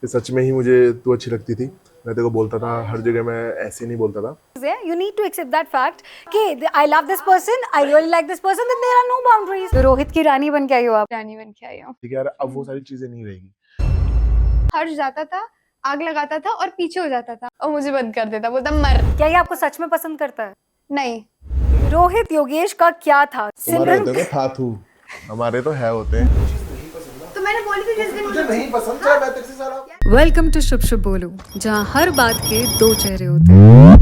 कि सच में ही मुझे तू अच्छी लगती थी। मैं तेरे को बोलता था हर जगह, मैं ऐसे नहीं बोलता था। You need to accept that fact कि I love this person, I really like this person, then there are no boundaries. तो रोहित की रानी बन के आई हो आप? रानी बन के आई हूँ। ठीक है यार, अब वो सारी चीजें नहीं रहेगी। हर्ष जाता था, आग लगाता था और पीछे हो जाता था और मुझे बंद कर देता, बोलता मर। क्या ये आपको सच में पसंद करता है? नहीं। रोहित योगेश का क्या था? तुम्हारे होते तो था तू, हमारे तो है होते हैं। तो मैंने बोली थी जिस दिन मुझे नहीं पसंद था, मैं तेरे से सारा। वेलकम टू शुभ शुभ बोलो, जहाँ हर बात के दो चेहरे होते हैं।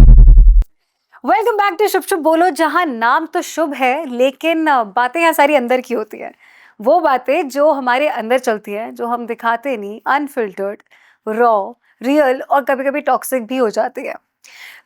Welcome back to Shubh Shubh बोलो, जहाँ नाम तो शुभ है लेकिन बातें यहाँ सारी अंदर की होती है। वो बातें जो हमारे अंदर चलती है, जो हम दिखाते नहीं, अनफिल्टर्ड, रॉ, रियल और कभी कभी टॉक्सिक भी हो जाती है।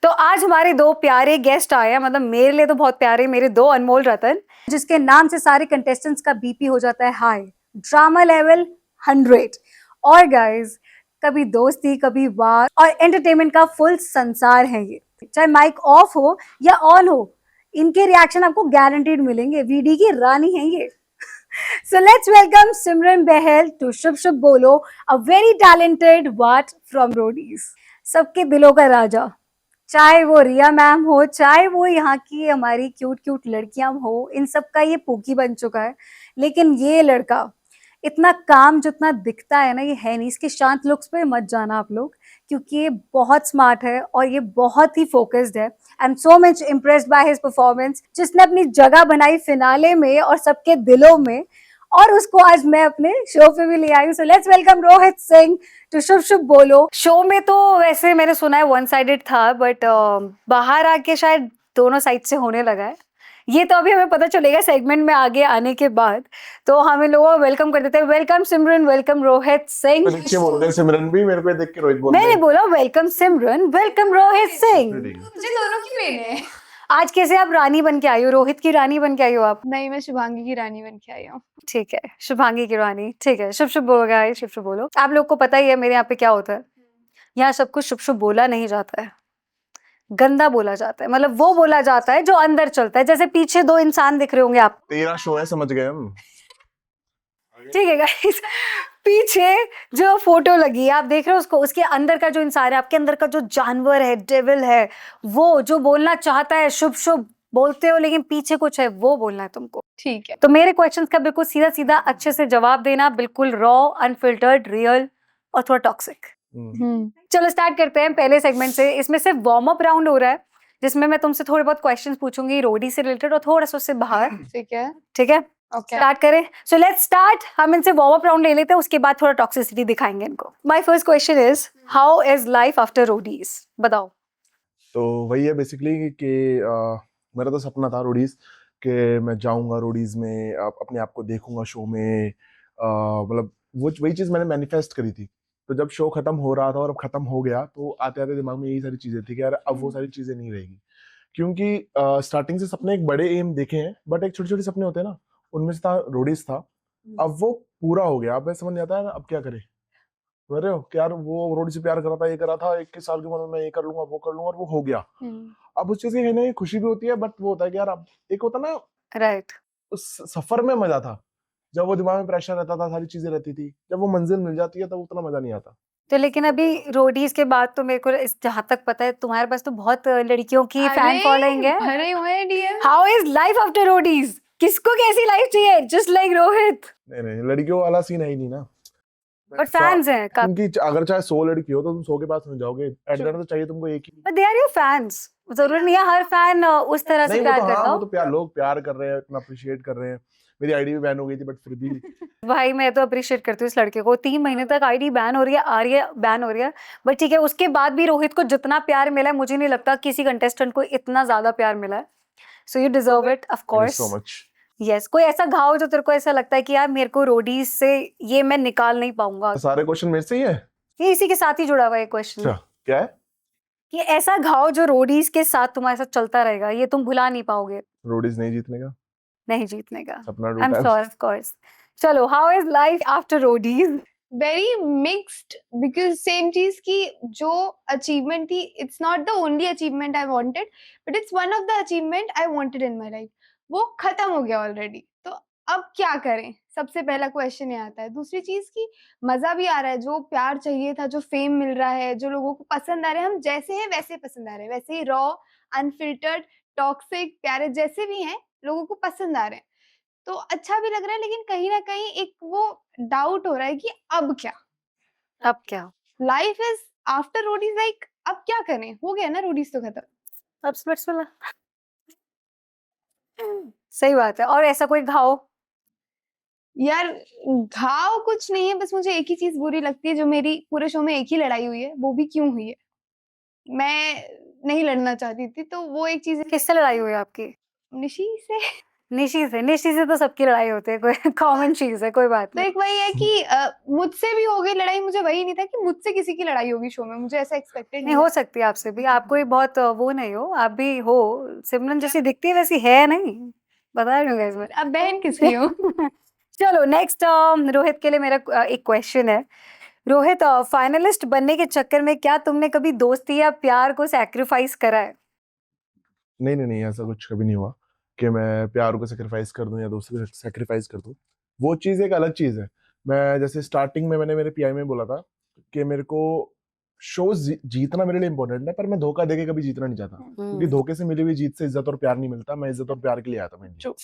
तो आज हमारे दो प्यारे गेस्ट आए हैं, मतलब मेरे लिए तो बहुत प्यारे, मेरे दो अनमोल रतन, जिसके नाम से सारे कंटेस्टेंट्स का बीपी हो जाता है हाई, ड्रामा लेवल 100। और गाइस, कभी दोस्ती, कभी वार और एंटरटेनमेंट का फुल संसार है ये। चाहे माइक ऑफ हो या ऑन हो, इनके रिएक्शन आपको गारंटीड मिलेंगे। वीडी की रानी है ये। So let's welcome Simran Behel to शुभ शुभ बोलो, a very talented what from Roadies। सबके दिलों का राजा, चाहे वो रिया मैम हो, चाहे वो यहाँ की हमारी क्यूट क्यूट लड़कियां हो, इन सब का ये पोकी बन चुका है। लेकिन ये लड़का इतना काम जितना दिखता है ना, ये है नहीं। इसके शांत लुक्स पे मत जाना आप लोग, क्योंकि ये बहुत स्मार्ट है और ये बहुत ही फोकस्ड है। आई am so much impressed by his performance, जिसने अपनी जगह बनाई फिनाले में और सबके दिलों में, और उसको आज मैं अपने शो पे भी ले आई हूँ। So let's welcome Rohit Singh to Shubh Shubh Bolo. Show में तो वैसे मैंने सुना है वन साइडेड था, बट बाहर आके शायद दोनों साइड से होने लगा है। ये तो अभी हमें पता चलेगा सेगमेंट में आगे आने के बाद। तो हम इन लोगों को वेलकम कर देते हैं। वेलकम सिमरन, वेलकम रोहित सिंह। नीचे बोल दे सिमरन भी, मेरे को देख के रोहित बोल दे। मैंने बोला वेलकम सिमरन, वेलकम रोहित सिंह। मुझे दोनों की पेन है। आज कैसे आप रानी बन के आई हो? रोहित की रानी बन के आई हो आप? नहीं, मैं शुभांगी की रानी बन के आई हूँ। ठीक है, शुभांगी की रानी। ठीक है, शुभ शुभ बोलो गाइस, शुभ शुभ बोलो। आप लोग को पता ही है मेरे यहाँ पे क्या होता है। यहाँ सब कुछ शुभ शुभ बोला नहीं जाता है, गंदा बोला जाता है। मतलब वो बोला जाता है जो अंदर चलता है। जैसे पीछे दो इंसान दिख रहे होंगे आप, तेरा शो है, समझ गए हम। ठीक है गाइस। पीछे जो फोटो लगी है आप देख रहे हो उसको, उसके अंदर का जो इंसान है, आपके अंदर का जो जानवर है, डेविल है, वो जो बोलना चाहता है शुभ शुभ बोलते हो, लेकिन पीछे कुछ है, वो बोलना है तुमको। ठीक है। तो मेरे क्वेश्चंस का बिल्कुल सीधा सीधा अच्छे से जवाब देना, बिल्कुल रॉ, अनफिल्टर्ड, रियल और थोड़ा टॉक्सिक। चलो स्टार्ट करते हैं पहले सेगमेंट से। इसमें सिर्फ वार्म अप राउंड हो रहा है, जिसमें मैं तुमसे थोड़े बहुत क्वेश्चंस पूछूंगी रोडी से रिलेटेड और थोड़ा सा उससे बाहर। ठीक है। ठीक है, ओके। स्टार्ट करें। So let's start. हम इनसे वार्म अप राउंड ले लेते हैं, उसके बाद थोड़ा टॉक्सिसिटी दिखाएंगे इनको। My first question is, how is life after Roadies? बताओ। तो वही है बेसिकली कि मेरा तो सपना था रोडीज कि मैं जाऊंगा रोडीज में, अपने आप को देखूंगा शो में। मतलब वो वही चीज मैंने मैनिफेस्ट करी थी। तो जब शो खत्म हो रहा था और अब खत्म हो गया, तो आते आते दिमाग में यही सारी चीजें थी कि यार अब वो सारी चीजें नहीं रहेगी। क्योंकि स्टार्टिंग से सपने एक बड़े एम देखे हैं, बट एक छोटे छोटे सपने होते हैं ना, उनमें से था रोडीज था। अब वो पूरा हो गया, अब मैं समझ नहीं आता है ना अब क्या करे। समझ रहे हो कि यार वो रोडी से प्यार करा था, ये करा था, 21 साल की उम्र में मैं ये कर लूंगा, वो कर लूंगा, और वो हो गया। अब उस चीज की कहीं ना कहीं खुशी भी होती है, बट वो होता है कि यार अब एक होता ना, राइट, उस सफर में मजा था। जब वो दिमाग में प्रेशर रहता था, सारी चीजें रहती थी, जब वो मंजिल मिल जाती है तब उतना मजा नहीं आता। तो लेकिन अभी रोडीज के बाद तो मेरे को जहां तक पता है तुम्हारे पास तो बहुत लड़कियों की फैन फॉलोइंग है। भरे हुए हैं DM. How is life after Roadies? किसको कैसी लाइफ चाहिए? Just like Rohit. नहीं, लड़कियों वाला सीन है ही नहीं ना। बट फैंस हैं क्योंकि अगर चाहे 100 लड़की हो तो तुम 100 के पास में जाओगे। एट द एंड तो चाहिए तुमको एक ही। But they are your fans. जरूरी नहीं है हर फैन उस तरह से प्यार करता हो। वो तो प्यार, लोग प्यार कर रहे हैं, इतना अप्रिशिएट कर रहे हैं। मेरी आईडी भी बैन हो गई थी, बट फिर भी भाई मैं तो अप्रिशिएट करती हूँ इस लड़के को। 3 महीने तक आईडी बैन हो रही है, आ रही है, बैन हो रही है, बट ठीक है। उसके बाद भी रोहित को जितना प्यार मिला है, मुझे नहीं लगता किसी कंटेस्टेंट को इतना ज्यादा प्यार मिला है। So you deserve it, of course. So much. Yes. कोई ऐसा घाव जो तेरे को ऐसा लगता है कि यार मेरे को रोडीज से ये मैं निकाल नहीं पाऊंगा? सारे क्वेश्चन मेरे से ही है, ये इसी के साथ ही जुड़ा हुआ है क्वेश्चन। अच्छा क्या है? कि ऐसा घाव जो रोडीज के साथ तुम्हारे साथ चलता रहेगा, ये तुम भुला नहीं पाओगे? रोडीज नहीं जीतने का, नहीं जीतने का। सपना आई एम टूटा है। Sure, of course. चलो, how is life after Roadies? Very mixed, because same चीज की जो अचीवमेंट थी, it's not the only achievement I wanted, but it's one of the achievement I wanted in my life. वो खत्म हो गया already, तो अब क्या करें? सबसे पहला क्वेश्चन ये आता है। दूसरी चीज की मजा भी आ रहा है, जो प्यार चाहिए था, जो फेम मिल रहा है, जो लोगों को पसंद आ रहे हैं, हम जैसे हैं वैसे पसंद आ रहे हैं, वैसे ही रॉ, अनफिल्टर्ड, टॉक्सिक, प्यारे जैसे भी हैं लोगों को पसंद आ रहे हैं। तो अच्छा भी लग रहा है, लेकिन कहीं ना कहीं एक वो डाउट हो रहा है कि अब क्या, अब क्या? Life is after Roadies, like अब क्या करें, हो गया ना रोडीज तो खत्म। अब स्प्लिट्स मिला। सही बात है। और ऐसा कोई घाव? यार घाव कुछ नहीं है, बस मुझे एक ही चीज बुरी लगती है, जो मेरी पूरे शो में एक ही लड़ाई हुई है, वो भी क्यों हुई है, मैं नहीं लड़ना चाहती थी, तो वो एक चीज है। किससे लड़ाई हुई आपकी? निशी से। निशी से तो सबकी लड़ाई होती है, कोई कॉमन चीज है, कोई बात तो नहीं। एक वही है कि मुझसे भी हो गई लड़ाई, मुझे वही नहीं था कि मुझसे किसी की लड़ाई होगी शो में, मुझे ऐसा एक्सपेक्टेड नहीं नहीं हो था। सकती है आपसे भी, आप कोई बहुत वो नहीं हो, आप भी हो, सिमरन जैसी दिखती है वैसी है नहीं, बता रही हूँ guys मैं। अब बहन किसकी हूँ? चलो नेक्स्ट, रोहित के लिए मेरा एक क्वेश्चन है। रोहित, फाइनलिस्ट बनने के चक्कर में क्या तुमने कभी दोस्ती या प्यार को सैक्रिफाइस करा है? नहीं नहीं नहीं, ऐसा कुछ कभी नहीं हुआ कि मैं प्यार को सेक्रीफाइस कर दूं या दोस्ती को सेक्रीफाइस कर दूं। वो चीज़ एक अलग चीज़ है। मैं जैसे स्टार्टिंग में मैंने मेरे पीआई में बोला था कि मेरे को शो जीतना मेरे लिए इंपॉर्टेंट है, पर मैं धोखा देके कभी जीतना नहीं चाहता, क्योंकि धोखे से मिली हुई जीत से इज्जत और प्यार नहीं मिलता। मैं इज्जत और प्यार के लिए आया था मैं।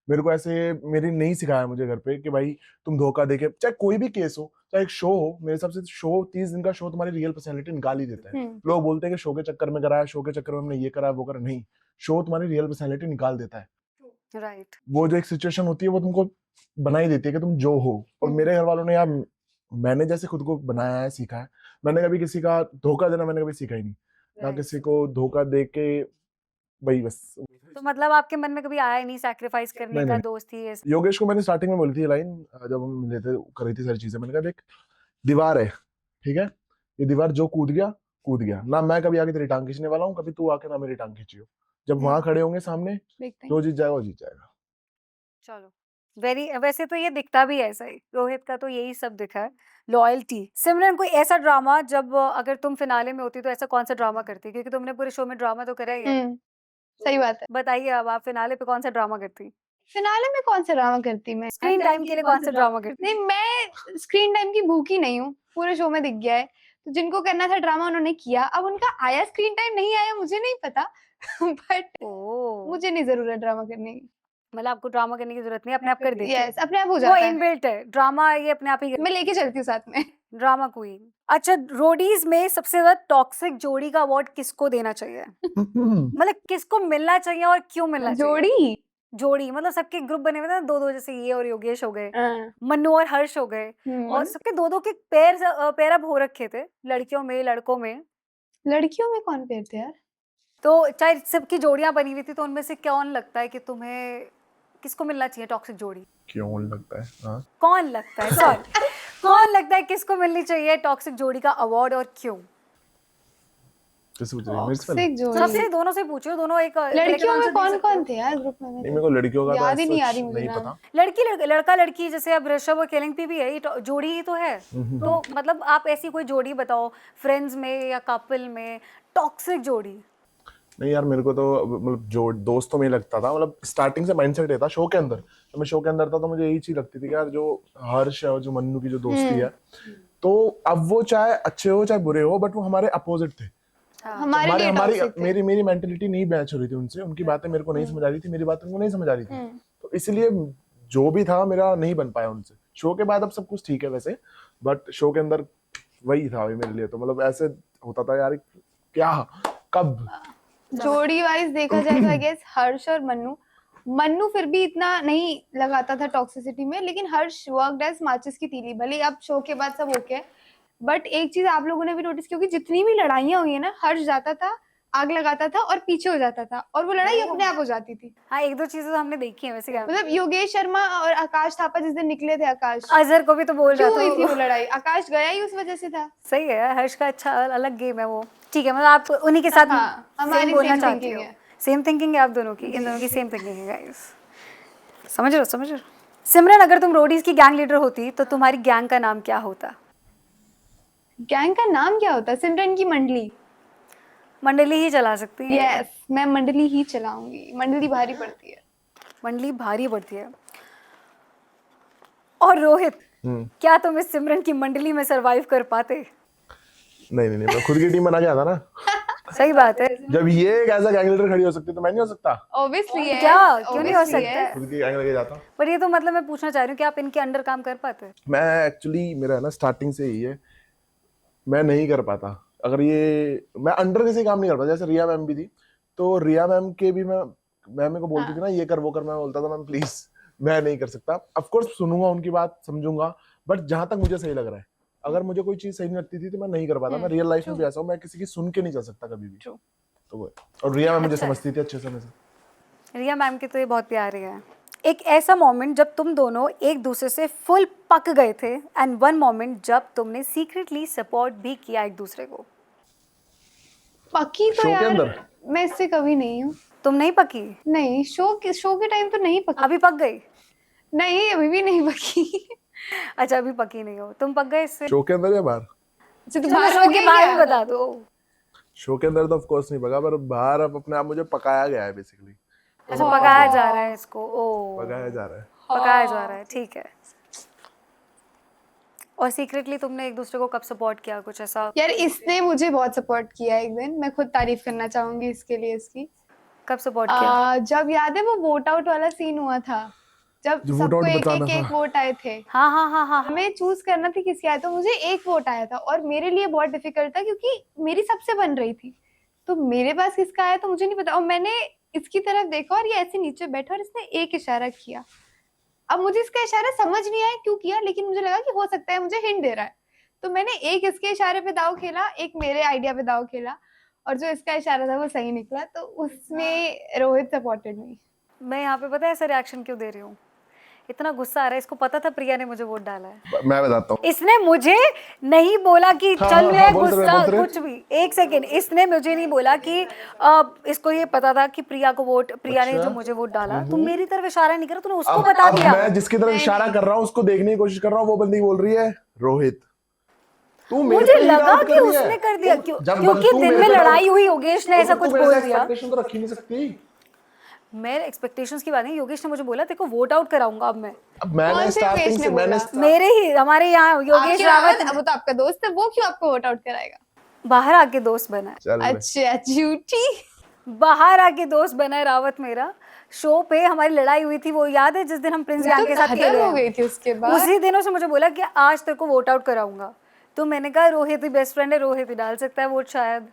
मेरे को ऐसे मेरी नहीं सिखाया मुझे घर पे कि भाई तुम धोखा देके, चाहे कोई भी केस हो, चाहे एक शो हो, मेरे हिसाब से शो 30 दिन का शो तुम्हारी रियल पर्सनैलिटी निकाल ही देता है। लोग बोलते हैं कि शो के चक्कर में कराया, शो के चक्कर में हमने ये करा वो करा, नहीं, शो तुम्हारी रियल पर्सनैलिटी निकाल देता है। राइट। वो जो एक सिचुएशन होती है वो तुमको बना ही देती है कि तुम जो हो। और मेरे घर वालों ने यार, मैंने जैसे खुद को बनाया है, सीखा है, मैंने कभी किसी का धोखा देना मैंने कभी सीखा ही नहीं, ना किसी को धोखा दे के, वही बस। तो मतलब आपके मन में कभी आया ही नहीं सैक्रिफाइस करने नहीं का, नहीं, दोस्ती ये? योगेश को मैंने स्टार्टिंग में बोली थी लाइन, जब हम मिले थे, कर रही थी सारी चीजें, मैंने कहा देख, दीवार है, ठीक है, ये दीवार जो कूद गया ना, मैं कभी आके तेरी टांग खींचने वाला हूँ, कभी तू आके ना मेरी टांग खींचियो। जब वहां खड़े होंगे सामने, जो जीत जाएगा वो जीत जाएगा। चलो वैसे तो ये दिखता भी ऐसा ही, रोहित का तो यही सब दिखा है, लॉयल्टी। सिमरन, कोई ऐसा ड्रामा जब अगर तुम फिनाले में होती तो ऐसा कौन सा ड्रामा करती? क्योंकि तुमने पूरे शो में ड्रामा तो करा ही है। सही बात है। बताइए अब, आप फिनाले पे कौन सा ड्रामा करती? फिनाले में कौन सा ड्रामा करती मैं? स्क्रीन टाइम के लिए कौन सा ड्रामा करती? नहीं, मैं स्क्रीन टाइम की भूखी नहीं हूँ, पूरे शो में दिख गया है, तो जिनको करना था ड्रामा उन्होंने किया। अब उनका आया स्क्रीन टाइम नहीं आया मुझे नहीं पता, बट मुझे नहीं जरूरत ड्रामा करने की। मतलब आपको ड्रामा करने की जरूरत नहीं, अपने आप कर देती यस, अपने आप हो वो जाता है। इनबिल्ट है ड्रामा, ये अपने आप ही मैं लेके चलती हूँ साथ में। Drama queen. अच्छा, रोडीज में सबसे ज्यादा टॉक्सिक जोड़ी का अवार्ड किसको देना चाहिए? मतलब किसको मिलना चाहिए और क्यों मिलना चाहिए? जोड़ी मतलब सबके ग्रुप बने हुए थे ना, दो जैसे ये और योगेश हो गए, मन्नू और हर्ष हो गए, और सबके दो के पेयर अप हो रखे थे, लड़कियों में लड़कों में। लड़कियों में कौन पेयर थे यार? तो चाहे सबकी जोड़ियां बनी हुई थी, तो उनमें से कौन लगता है कि तुम्हें किसको मिलना चाहिए टॉक्सिक जोड़ी? क्यों लगता है? हाँ, कौन लगता है सॉरी कौन लगता है किसको मिलनी चाहिए टॉक्सिक जोड़ी का अवार्ड और क्यों? किससे पूछ रही है? मेरे से? सबसे दोनों से पूछो, दोनों एक लड़कियों में कौन कौन थे यार ग्रुप में? नहीं, मेरे को लड़कियों का याद ही नहीं आ सच रही मुझे नहीं नाम। पता। लड़का लड़की, जैसे अब ऋषभ और केलिंग पी भी है, ये जोड़ी ही तो है। तो मतलब आप ऐसी कोई जोड़ी बताओ, फ्रेंड्स में या कपल में, टॉक्सिक जोड़ी। नहीं यार, मेरे को तो मतलब जो दोस्तों में ही लगता था, मतलब स्टार्टिंग से माइंडसेट ये था शो के अंदर, जब मैं शो के अंदर था तो मुझे यही चीज लगती थी कि यार जो हर्ष है और जो मन्नू की जो दोस्ती है, तो अब वो चाहे अच्छे हो चाहे बुरे हो, बट वो हमारे अपोजिट थे। हमारी मेरी मेंटेलिटी नहीं मैच हो रही थी उनसे, उनकी बातें मेरे को नहीं समझ आ रही थी, मेरी बातें उनको नहीं समझ आ रही थी, तो इसलिए जो भी था मेरा नहीं बन पाया उनसे। शो के बाद अब सब कुछ ठीक है वैसे, बट शो के अंदर वही था मेरे लिए, तो मतलब ऐसे होता था यार, क्या कब जोड़ी वाइज देखा जाए तो आई गेस हर्ष और मन्नू फिर भी इतना नहीं लगाता था टॉक्सिसिटी में, लेकिन हर्ष वर्कड एज माचिस की तीली। भले अब शो के बाद सब ओके है, बट एक चीज आप लोगों ने भी नोटिस की होगी, जितनी भी लड़ाइयां हुई है ना, हर्ष जाता था, आग लगाता था और पीछे हो जाता था, और वो लड़ाई अपने आप हो जाती थी। हाँ, एक दो चीजें तो हमने देखी है वैसे। क्या मतलब योगेश शर्मा और आकाश थापा जिस दिन निकले थे, आकाश अजहर को भी तो बोल रहा क्यों हुई थी था वो लड़ाई? आकाश गया ही उस वजह से था। सही है यार, हर्ष का अच्छा अलग गेम है वो। ठीक है, मतलब आप उन्हीं के साथ हमारी बोलना सेम चाहती थिंकिंग हो। है। सेम थिंकिंग है आप दोनों की, इन दोनों की सेम थिंकिंग है गाइस। समझ रहे हो? सिमरन, अगर तुम रोडीज की गैंग लीडर होती तो तुम्हारी गैंग का नाम क्या होता? गैंग का नाम क्या होता? सिमरन की मंडली ही चला सकती है। यस, मैं मंडली ही चलाऊंगी, मंडली भारी पड़ती है। मंडली भारी पड़ती है। और रोहित, हम्म, क्या तुम इस सिमरन की मंडली में सरवाइव कर पाते? नहीं मैं खुद की टीम बना के आता ना। सही बात है। जब ये एक ऐसा गैंग लीडर खड़ी हो सकती है तो मैं नहीं हो सकता? ऑब्वियसली है, क्या क्यों नहीं हो obviously सकता है। है? खुद की गैंग लेके जाता। पर ये तो मतलब मैं पूछना चाह रही हूँ कि आप इनके अंडर काम कर पाते? मैं एक्चुअली मेरा है ना स्टार्टिंग से ही है, मैं नहीं कर पाता। अगर ये मैं अंडर किसी काम नहीं कर पाता। जैसे रिया मैम भी थी, तो रिया मैम के भी मैं मैम मेरे को बोलती थी ना ये कर वो कर, मैं बोलता था मैम प्लीज मैं नहीं कर सकता। ऑफ कोर्स सुनूंगा उनकी बात, समझूंगा, बट जहां तक मुझे सही लग रहा है। अगर मुझे कोई चीज सही नहीं लगती थी तो मैं नहीं कर पाता। मैं रियल लाइफ में भी ऐसा हूँ, मैं किसी की सुन के नहीं चल सकता कभी भी। True. तो वो है। और रिया मैम मुझे अच्छा है। समझती थी अच्छे से। रिया मैम की तो ये बहुत प्यारी है। एक ऐसा मोमेंट जब तुम दोनों एक दूसरे से फुल पक गए थे, एंड वन मोमेंट जब तुमने सीक्रेटली सपोर्ट भी किया एक दूसरे को। पकी तो शो के यार अंदर? मैं इससे कभी नहीं हूँ। तुम नहीं पकी? नहीं, शो के टाइम तो नहीं पकी। अभी पक गई? नहीं, अभी भी नहीं पकी। अच्छा, अभी पकी नहीं हो। तुम पक गए इससे? शो के अंदर या बाहर? अच्छा, तो चलो बाहर शो हो के गई बारे क्या? में बता दो। शो के अंदर तो ऑफ कोर्स नहीं पका, पर बाहर अब अपने आप मुझे पकाया गया है बेसिकली। अच्छा, पकाया जा रहा है इसको। ओ, पकाया जा रहा है। पकाया जा रहा है, ठीक है। और सीक्रेटली तुमने एक दूसरे को कब सपोर्ट किया, कुछ ऐसा? यार इसने मुझे बहुत सपोर्ट किया एक दिन, मैं खुद तारीफ करना चाहूंगी इसके लिए इसकी। कब सपोर्ट किया? जब याद है वो वोट आउट वाला सीन हुआ था, जब जो vote सबको out एक बताना एक था। वोट आए थे। हाँ हाँ हाँ हाँ। हमें चूज करना थी किसके आया, तो मुझे एक वोट आया था और मेरे लिए बहुत डिफिकल्ट था क्योंकि मेरी सबसे बन रही थी, तो मेरे पास किसका आया तो मुझे नहीं पता। और मैंने इसकी तरफ देखा और ये ऐसे नीचे बैठा और इसने एक इशारा किया। अब मुझे इसका इशारा समझ नहीं आया क्यों किया, लेकिन मुझे लगा कि हो सकता है मुझे हिंट दे रहा है, तो मैंने एक इसके इशारे पे दाव खेला, एक मेरे आइडिया पे दाव खेला, और जो इसका इशारा था वो सही निकला, तो उसमें रोहित सपोर्टेड मी। मैं यहाँ पे पता है ऐसा रिएक्शन क्यों दे रही हूँ? इतना गुस्सा आ रहा है, इसको पता था प्रिया ने मुझे वोट डाला है। मैं बताता हूँ। इसने मुझे नहीं बोला कि हाँ, चल हाँ, मैं बोलते रहे, गुस्सा बोलते रहे। कुछ भी। एक सेकेंड, इसने मुझे नहीं बोला कि इसको ये पता था कि प्रिया को वोट, प्रिया ने अच्छा। जो मुझे वोट डाला, तुम मेरी तरफ इशारा नहीं करा, तूने उसको अब बता दिया। मैं जिसकी तरफ इशारा कर रहा हूँ उसको देखने की कोशिश कर रहा हूँ, वो बंदी बोल रही है रोहित। तू मेरे मुझे पे ही लगा डाउट कि कर रही है। उसने कर दिया, जब क्योंकि तू दिन मेरे में पे लड़ाई डाउट- हुई, योगेश ने ऐसा तो कुछ तू मेरे बोल से दिया। एक्सपेक्टेशन तो रख ही नहीं सकती। मैं एक्सपेक्टेशंस की बात नहीं, योगेश ने मुझे बोला तेरे को वोट आउट कराऊंगा अब मैं। अब मैंने कौन से स्टार्टिंग योगेश से ने मैंने बोला? मेरे ही, हमारे यहाँ योगेश आपके रावत रावत, वो तो आपका दोस्त है, वो क्यों आपको वोट आउट कराएगा? बाहर आके दोस्त बना है। चल अच्छा, झूठी। बाहर आके दोस्त बना है रावत मेरा। शो पे हमारी लड़ाई हुई थी, वो याद है जिस दिन हम प्रिंस गैंग के साथ खत्म खेले हो हैं? गई थी उसके बाद। उसी दिन उसने मुझे बोला कि आज तेरे को वोट आउट कराऊंगा, तो मैंने कहा रोहित ही बेस्ट फ्रेंड है, रोहित ही डाल सकता है वोट शायद।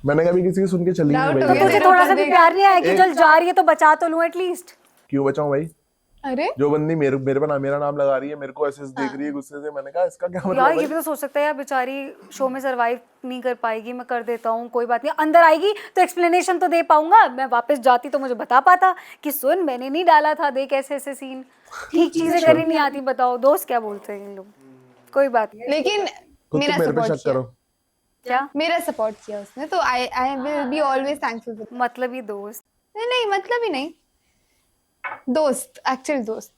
मैंने कभी किसी की सुन के चली नहीं Doubt हो भाई। गया तुझे तेरे थोड़ा ऊपर सा भी देख। प्यार नहीं आया कि एक- चल जा रही है तो बचा तो लूं एटलीस्ट? क्यों बचाऊं भाई? अरे जो बंदी मेरे पे मेरा नाम लगा रही है, मेरे को ऐसे देख रही है गुस्से से, मैंने कहा इसका क्या मतलब यार है ये भी तो सोच सकता है यार, बेचारी शो में सरवाइव नहीं कर पाएगी, मैं कर देता हूँ, कोई बात नहीं, अंदर आएगी तो एक्सप्लेनेशन तो दे पाऊंगा, मैं वापस जाती तो मुझे बता पाता कि सुन मैंने नहीं डाला था, देख ऐसे ऐसे सीन। ठीक चीजें करनी नहीं आती, बताओ दोस्त क्या बोलते हैं ये लोग। कोई बात नहीं। लेकिन खुद मेरा तो मेरे पे सपोर्ट शक किया, करो। क्या मेरा सपोर्ट किया उसने, तो I will be always thankful. मतलब ही दोस्त? नहीं मतलब ही नहीं, दोस्त, एक्चुअल दोस्त।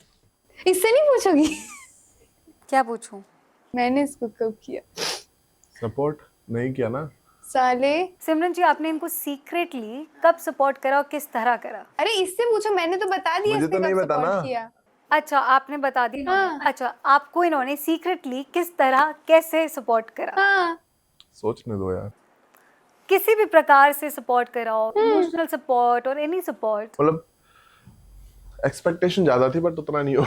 इससे नहीं पूछोगी? क्या पूछूं? मैंने इसको कब किया? सपोर्ट नहीं किया ना। साले, सिमरन जी आपने इनको सीक्रेटली कब सपोर्ट करा और किस तरह करा? अरे इससे पूछो, मैंने तो बता दिया मुझे इसने तो नहीं कब पता support ना। किया। अच्छा आपने बता दी। हाँ। अच्छा आपको इन्होंने सीक्रेटली किस तरह कैसे सपोर्ट करा? हाँ, सोचने दो यार। किसी भी प्रकार से सपोर्ट करा हो, इमोशनल सपोर्ट और एनी सपोर्ट। मतलब एक्सपेक्टेशन ज्यादा थी बट उतना नहीं हुआ।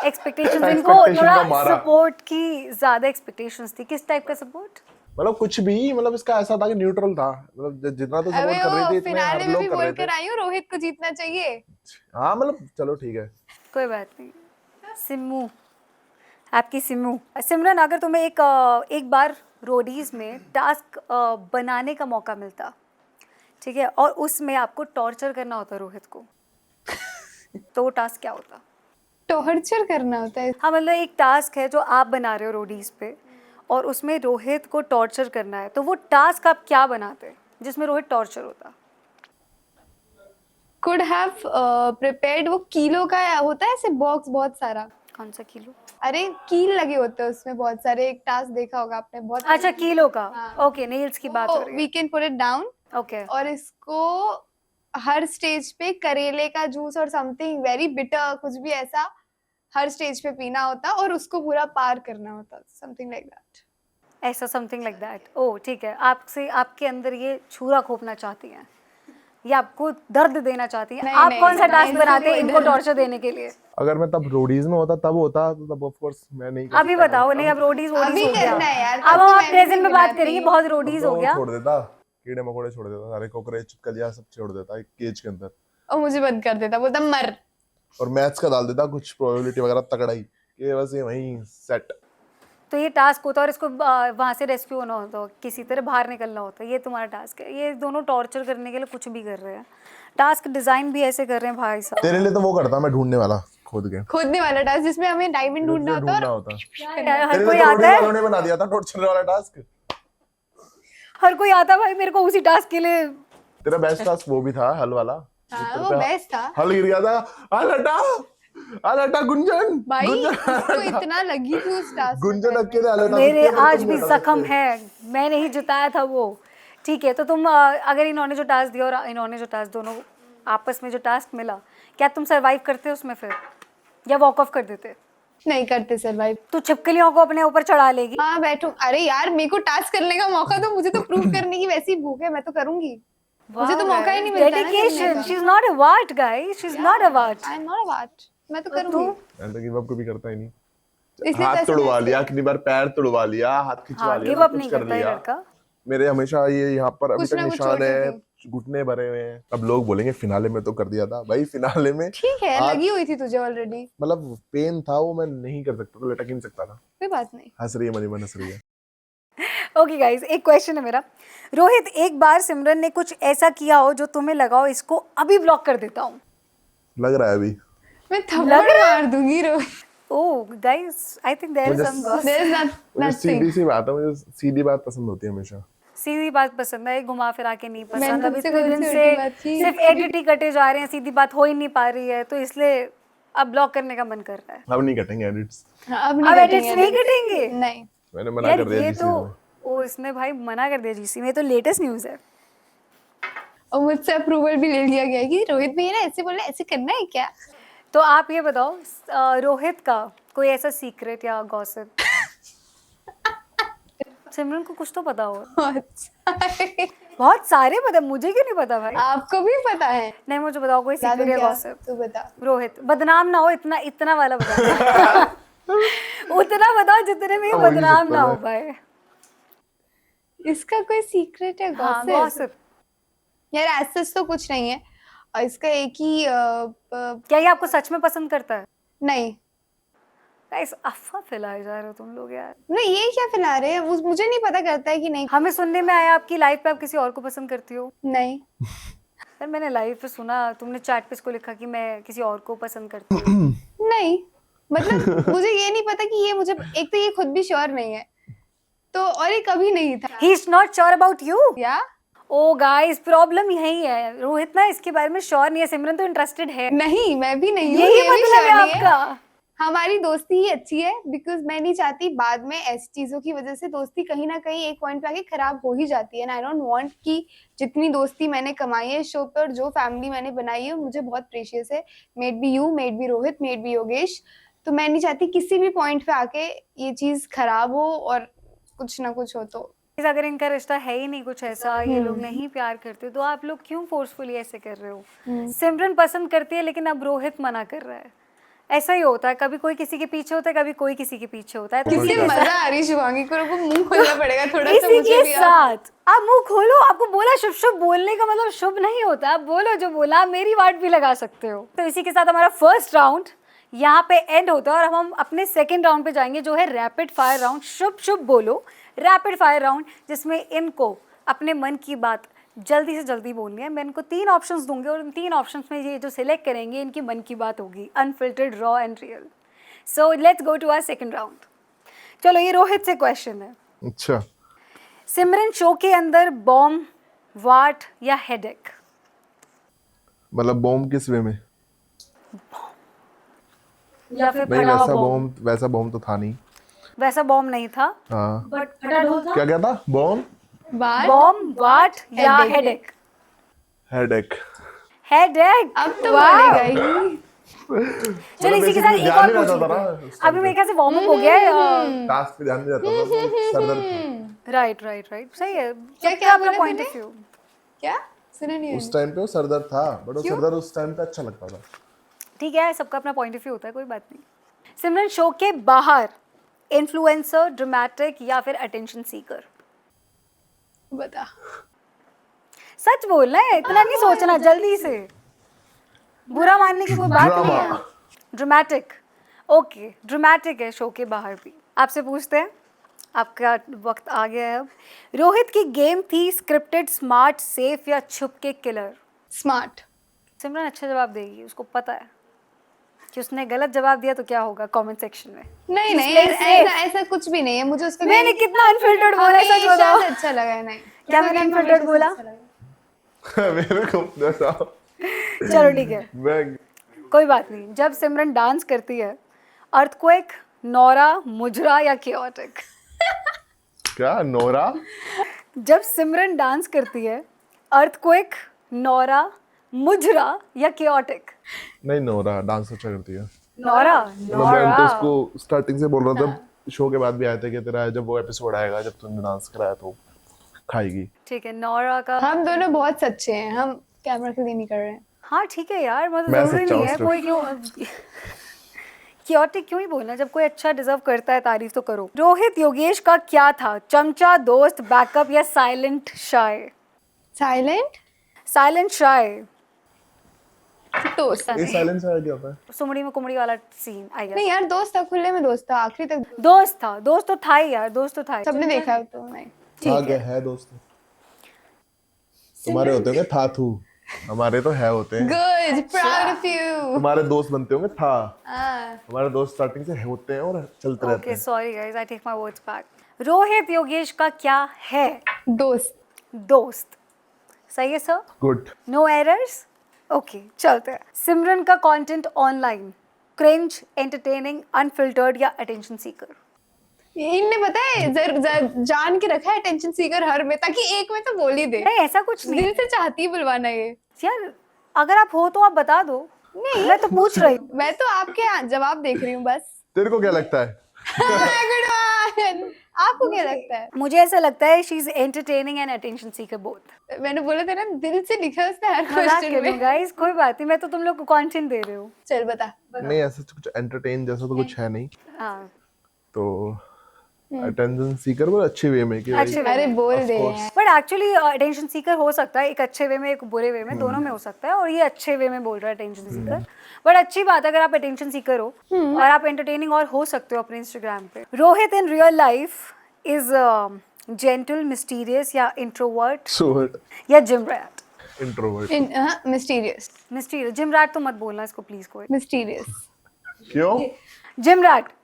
एक्सपेक्टेशंस, इनको Expectation थोड़ा का मारा। सपोर्ट की ज्यादा एक्सपेक्टेशंस थी। किस टाइप का सपोर्ट? मतलब कुछ भी, मतलब इसका ऐसा था कि न्यूट्रल था, मतलब जितना तो अबे सपोर्ट कर रही वो थी इतने फिनाले हर में लोग भी कर रहे बोल थे। कर आई हूँ रोहित को जीतना चाहिए। हाँ मतलब चलो ठीक है। कोई बात नहीं। सिम्मू, आपकी सिम्मू। सिमरन अगर तुम्हें एक बार रोडीज में टास्क बनाने का मौका मिलता, ठीक है, और उसमें आपको टॉर्चर करना होता रोहित को, तो वो टास्क क्या होता? टॉर्चर करना होता है? हाँ मतलब एक टास्क है जो आप बना रहे हो रोडीज पे और उसमें रोहित को टॉर्चर करना है, तो वो टास्क आप क्या बनाते जिसमें रोहित टॉर्चर होता? कुड हैव प्रिपेयर्ड, वो किलो का होता है ऐसे बॉक्स बहुत सारा। कौन सा किलो? अरे कील लगे होते हैं उसमें बहुत सारे, एक टास्क देखा होगा आपने बहुत। अच्छा किलो का। हाँ। ओके, नेल्स की बात हो रही we can put it down, है। ओके और इसको हर स्टेज पे करेले का जूस और समथिंग वेरी बिटर, कुछ भी ऐसा हर स्टेज पे पीना होता और उसको पूरा पार करना होता, समथिंग लाइक दैट। ऐसा समथिंग लाइक दैट। ओ ठीक है, आपसे आपके अंदर ये छुरा खोपना चाहती हैं या आपको दर्द देना चाहती हैं? नहीं, आप नहीं, कौन सा नहीं, टास्क इससे बनाते हैं कोई इनको दर्द- टॉर्चर देने के लिए? अगर मैं तब रोडीज में होता तब होता तो तब ऑफ कोर्स मैं नहीं कर अभी सकता बताओ, था। नहीं अब रोडीज अभी हो गया। करना है यार, अब तब तो हम मैं भी प्रेजेंट में बात बनाती। करेंगे, बहुत तब रोडीज तो हो वो गया। छोड़ देता, कीड़े मकोड़े छोड़ देता, सारे कोकरेच चिपकलियां सब छोड़ देता एक केज के अंदर, और मुझे बंद कर देता, बोलता मर। और मैथ्स का डाल देता कुछ प्रोबेबिलिटी वगैरह तगड़ा ही, कि बस ये वहीं सेट। तो ये टास्क होता है और इसको वहां से रेस्क्यू होना होता है, किसी तरह बाहर निकलना होता है, ये तुम्हारा टास्क है। ये दोनों टॉर्चर करने के लिए कुछ भी कर रहे हैं, टास्क डिजाइन भी ऐसे कर रहे हैं भाई साहब। तेरे लिए तो वो करता मैं ढूंढने वाला खुद के, खोदने वाला टास्क जिसमें हमें डायमंड ढूंढना होता है ढूंढना और होता। हर तेरे कोई लिए तो आता रोडीज है, वालों ने बना दिया था टॉर्चर वाला टास्क। हर कोई आता है भाई मेरे को उसी टास्क के लिए। तेरा बेस्ट टास्क वो भी था, हल वाला। हाँ, तेरे वो पे बेस्ट था हल गिर गया था, हल हटा, हल हटा गुंजन, भाई। गुंजन उसको इतना लगी थी उस टास्क गुंजन अकेले हल हटा मेरे सकती है, पर आज तुम भी नहीं हटा जख्म सकते। है, मैं नहीं जिताया था वो। ठीक है, तो तुम अगर इन्होंने जो टास्क दिया और इन्होंने जो टास्क, दोनों आपस में जो टास्क मिला, क्या तुम सरवाइव करते उसमें फिर, या वॉक ऑफ कर देते? नहीं करते सरवाइव। तू छिपकलियों को अपने ऊपर चढ़ा लेगी? हाँ बैठू, अरे यार मेरे को टास्क करने का मौका दो, मुझे तो प्रूव करने की वैसी भूख है, मैं तो करूंगी। मुझे तो मौका ही नहीं मिलता ना dedication, she is not a what guys, she is not a what. I am not a what, मैं तो तू करूंगी। मैं तो गिव अप कभी करता ही नहीं। इसलिए हाथ पैसे तुड़वा मैच लिया, किया। कितनी बार पैर तुड़वा लिया, हाथ खिंचवा हाँ, लिया, गिव सब अप कुछ नहीं कर करता ये लिया। लड़का। मेरे हमेशा ये यहाँ पर अभी कुछ तक ना कुछ निशान छोड़ है, देती घुटने भरे हुए हैं। अब लोग बोलेंगे फिनाले में तो कर दिया था भाई, फिनाले में ठीक है, हाथ- लगी हुई थी तुझे ऑलरेडी, मतलब पेन था वो, मैं नहीं कर सकता था, लटक ही नहीं सकता था। कोई बात नहीं। हंस रही है मनीमन, हंस रही है। ओके गाइस, एक क्वेश्चन है मेरा। रोहित, एक बार सिमरन ने कुछ ऐसा किया हो जो तुम्हें लगा हो इसको अभी ब्लॉक कर देता हूँ? लग रहा है अभी मैं थप्पड़ मार दूंगी Rohit. Oh guys, I think there is मुझे- सम गॉसिप। देयर इज मुझे सीधी नथिंग। सी बात है, मुझे सीधी बात पसंद होती है हमेशा। सीधी बात पसंद है, घुमा फिरा के नहीं मैंने पसंद। अब तुमसे इतने कौन दिन सी से उल्टी बात की? सिर्फ एडिट ही कटे जा रहे हैं, सीधी बात हो ही नहीं पा रही है, तो इसलिए अब ब्लॉक करने का मन कर रहा है। अब नहीं कटेंगे एडिट्स, अब अब एडिट्स कटेंगे नहीं edits। कटेंगे? नहीं। मैंने मना यार कर दिया ये जीसी तो, में। ओ इसने भाई मना कर दिया जीसी में, तो लेटेस्ट न्यूज़ है। और मुझसे अप्रूवल भी ले लिया गया कि रोहित भैया ना ऐसे बोले, ऐसे करना है क्या? तो आप ये बताओ, रोहित का कोई ऐसा सीक्रेट या गॉसिप? सिमरन को कुछ तो पता होगा। बहुत सारे पता, मुझे क्यों नहीं पता भाई? आपको भी पता है? नहीं, मुझे बताओ कोई बता दूं सीक्रेट या क्या? गॉसिप। तू बता। रोहित, बदनाम ना हो, इतना इतना वाला बता। उतना बताओ जितने में ये हो ही बदनाम सकता ना हो है। भाई। इसका कोई सीक्रेट है हाँ, गॉसिप? गॉसिप। यार ऐसा तो कुछ नहीं है, और इसका एक ही क्या ये आपको सच में पसंद करता है? नहीं गाइस, अफवाह फैलाए जा रहे हो तुम लोग यार। नहीं, ये क्या फैला रहे हैं? मुझे नहीं पता करता है कि नहीं। हमें सुनने में आया आपकी लाइफ पे आप किसी और को पसंद करती हो। नहीं यार मैंने लाइव पे सुना, तुमने चैट पे इसको लिखा कि मैं किसी और को पसंद करती हूँ। नहीं, मतलब मुझे ये नहीं पता कि ये मुझे, एक तो ये खुद भी श्योर नहीं है, तो और ये कभी नहीं था। He is not sure about you. या ओ गाइस, प्रॉब्लम यही है, रोहित ना इसके बारे में श्योर नहीं है, सिमरन तो इंटरेस्टेड है। नहीं, मैं भी नहीं हूँ, यही ये भी मतलब है sure नहीं आपका। हमारी दोस्ती ही अच्छी है, बिकॉज मैं नहीं चाहती बाद में ऐसी चीजों की वजह से दोस्ती कहीं ना कहीं एक पॉइंट पे आके खराब हो ही जाती है। एंड आई डोंट वांट कि जितनी दोस्ती मैंने कमाई है इस शो पे और जो फैमिली मैंने बनाई है मुझे बहुत प्रेशियस है, maybe you, maybe Rohit, maybe Yogesh, तो मैं नहीं चाहती किसी भी पॉइंट पे आके ये चीज खराब हो और कुछ ना कुछ हो। तो अगर इनका रिश्ता है ही नहीं कुछ ऐसा, ये लोग नहीं प्यार करते, तो आप लोग क्यों फोर्सफुली ऐसे कर रहे हो? सिमरन पसंद करती है लेकिन अब रोहित मना कर रहा है। ऐसा ही होता है, कभी कोई किसी के पीछे होता है, कभी कोई किसी के पीछे होता है। तो किसी मजा आ रही शिवांगी को मुंह खोलना पड़ेगा थोड़ा सा इसी मुझे के भी। साथ आप मुंह खोलो। आपको बोला शुभ शुभ बोलने का मतलब शुभ नहीं होता, आप बोलो जो बोला, आप मेरी वाट भी लगा सकते हो। तो इसी के साथ हमारा फर्स्ट राउंड यहाँ पे एंड होता है और हम अपने सेकंड राउंड पे जाएंगे, जो है रैपिड फायर राउंड। शुभ शुभ बोलो रैपिड फायर राउंड, जिसमें इनको अपने मन की बात जल्दी से जल्दी बोलनी है। मैं इनको 3 ऑप्शंस दूंगी और इन 3 ऑप्शंस में ये जो सिलेक्ट करेंगे इनकी मन की बात होगी, unfiltered, raw and real. So let's go to our second round. चलो, ये रोहित से क्वेश्चन है। अच्छा, सिमरन शो के अंदर बॉम्ब, वाट या हेडेक? मतलब बॉम्ब किस वे में? या फिर नहीं, फटा हुआ वैसा बॉम्ब तो था नहीं। वैसा बॉम्ब नहीं था, हाँ, बट फटा ढोल था। क्या क्या था? बॉम्ब, बॉम्ब, वाट या Headache. हेडेक? हेडेक। हेडेक। अब तो Wow. बोलेगा ही। चलो इसी के साथ एक और पूछ लेते हैं। अभी मेरे ख्याल से वार्म अप हो गया है। टास्क पे ध्यान नहीं जाता था, तो सर दर्द था। राइट सही है। क्या सबका अपना बोला पॉइंट तूने? Of view. क्या सुना नहीं उस टाइम पे वो सर दर्द था, बट वो सर दर्द उस टाइम पे अच्छा लगता था। ठीक है, सबका अपना पॉइंट ऑफ व्यू होता है, कोई बात नहीं। सिमरन, शो के बाहर इन्फ्लुएंसर, ड्रामेटिक या फिर अटेंशन सीकर? बता। सच बोलना है, इतना नहीं सोचना, जल्दी से। बुरा मानने की कोई बात नहीं है। ड्रामेटिक, ओके, ड्रामेटिक है शो के बाहर भी। आपसे पूछते हैं, आपका वक्त आ गया है अब। रोहित की गेम थी स्क्रिप्टेड, स्मार्ट, सेफ या छुप के किलर? स्मार्ट। सिमरन अच्छा जवाब देगी, उसको पता है कि उसने गलत जवाब दिया तो क्या होगा कमेंट सेक्शन में। नहीं She's नहीं, playing safe. ऐसा कुछ भी नहीं है, मुझे उसका मैंने कितना अनफिल्टर्ड बोला है, सच बताओ। हमेशा से अच्छा लगा है। नहीं, क्या उसका मैंने game unfiltered हमेशा से बोला? अच्छा लगा। मेरे को जैसा चलो ठीक है, मैं कोई बात नहीं। जब सिमरन डांस करती है, अर्थक्वेक, नोरा, मुजरा या chaotic? क्या नोरा? जब सिमरन डांस करती है, अर्थक्वेक, नोरा, मुजरा या chaotic? नहीं, नोरा डांस अच्छा करती है। नोरा, मतलब मैं तो नोरा। उसको स्टार्टिंग से बोल रहा था, शो के बाद भी आया था कि तेरा जब वो एपिसोड आएगा जब तूने डांस कराया तो खाएगी। ठीक है, नोरा का। हम दोनों बहुत सच्चे हैं, हम कैमरा के लिए नहीं कर रहे हैं। हाँ ठीक है यार, मतलब मैं जरूरी सच्चा नहीं हूँ है सिर्फ। कोई क्यों chaotic क्यों ही बोलना, जब कोई अच्छा डिजर्व करता है तारीफ तो करो। रोहित योगेश का क्या था, चमचा, दोस्त, बैकअप या साइलेंट शाय? साइलेंट साइलेंट शाय, दोस्त। ये साइलेंस आया क्या होता है? सुमड़ी में कुमड़ी वाला सीन आई गेस। नहीं यार, दोस्त था, खुले में दोस्त था, आखिरी तक दोस्त था, दोस्त तो था ही यार, दोस्त तो था ही। सबने देखा है तो। नहीं, था क्या है दोस्त? तुम्हारे होते होंगे था थू, हमारे तो है होते हैं। Good, proud of you. तुम्हारे दोस्त बनते होंगे था, हाँ, हमारे दोस्त स्टार्टिंग से होते हैं और चलते रहते ओके हैं। Sorry guys, I take my words back. Rohit Yogesh का क्या है, दोस्त। दोस्त? सही है sir, good. No errors. Okay चलते हैं। सिमरन का content online, cringe, entertaining, unfiltered या अटेंशन सीकर? इनने पता है जान के रखा है अटेंशन सीकर हर में, ताकि एक में तो बोल ही दे। नहीं ऐसा कुछ नहीं दिल से चाहती है बुलवाना ये। यार, अगर आप हो तो आप बता दो। नहीं, मैं तो पूछ रही हूँ। मैं तो आपके जवाब देख रही हूँ बस। तेरे को क्या लगता है? गुड, आपको क्या लगता है? मुझे ऐसा लगता है she is entertaining and attention seeker both. मैंने बोला था ना, दिल से लिखा है उसने हर मजाक क्वेश्चन कर रही हूँ में। गाइस, कोई बात नहीं, मैं तो तुम लोग को कंटेंट दे रही हूँ। चल बता। नहीं, ऐसा कुछ एंटरटेन जैसा तो कुछ है नहीं, हाँ तो अटेंशन सीकर वो अच्छे वे में कि भाई, अच्छे वे अरे में। बोल Of दे course. यार। बट एक्चुअली अटेंशन सीकर हो सकता है, एक अच्छे वे में एक बुरे वे में, दोनों में हो सकता है, और ये अच्छे वे में बोल रहा है अटेंशन सीकर। बट अच्छी बात है अगर आप अटेंशन सीकर हो और आप एंटरटेनिंग और हो सकते हो अपने इंस्टाग्राम पे। Rohit in real life is gentle, mysterious या इंट्रोवर्ट So what? या gym rat? Introvert. Mysterious. Mysterious, gym rat तो मत बोलना इसको प्लीज कोई। मिस्टीरियस। क्यों? जिम रैट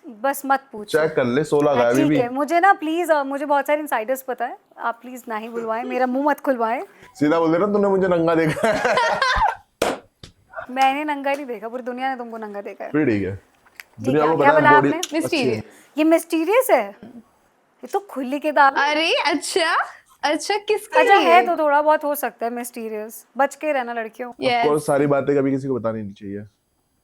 बस मत पूछ। चेक कर ले, 16 का अभी ठीक भी। है, मुझे ना प्लीज, मुझे बहुत सारे इनसाइडर्स पता है, आप प्लीज ना ही बुलवाएं, मेरा मुंह मत खुलवाएं। सीधा बोल दे ना, तूने मुझे नंगा देखा है। मैंने नंगा नहीं देखा, पूरी दुनिया ने तुमको नंगा देखा है। फिर ठीक है, ठीक दुनिया है, को क्या पता बोला है आपने? Body mysterious. ये मिस्टीरियस है, ये तो खुली किताब है। अरे अच्छा, अच्छा किसके अच्छा लिए? है तो थोड़ा बहुत हो सकता है मिस्टीरियस, बच के रहना लड़कियों। Yes, सारी बातें कभी किसी को बतानी नहीं चाहिए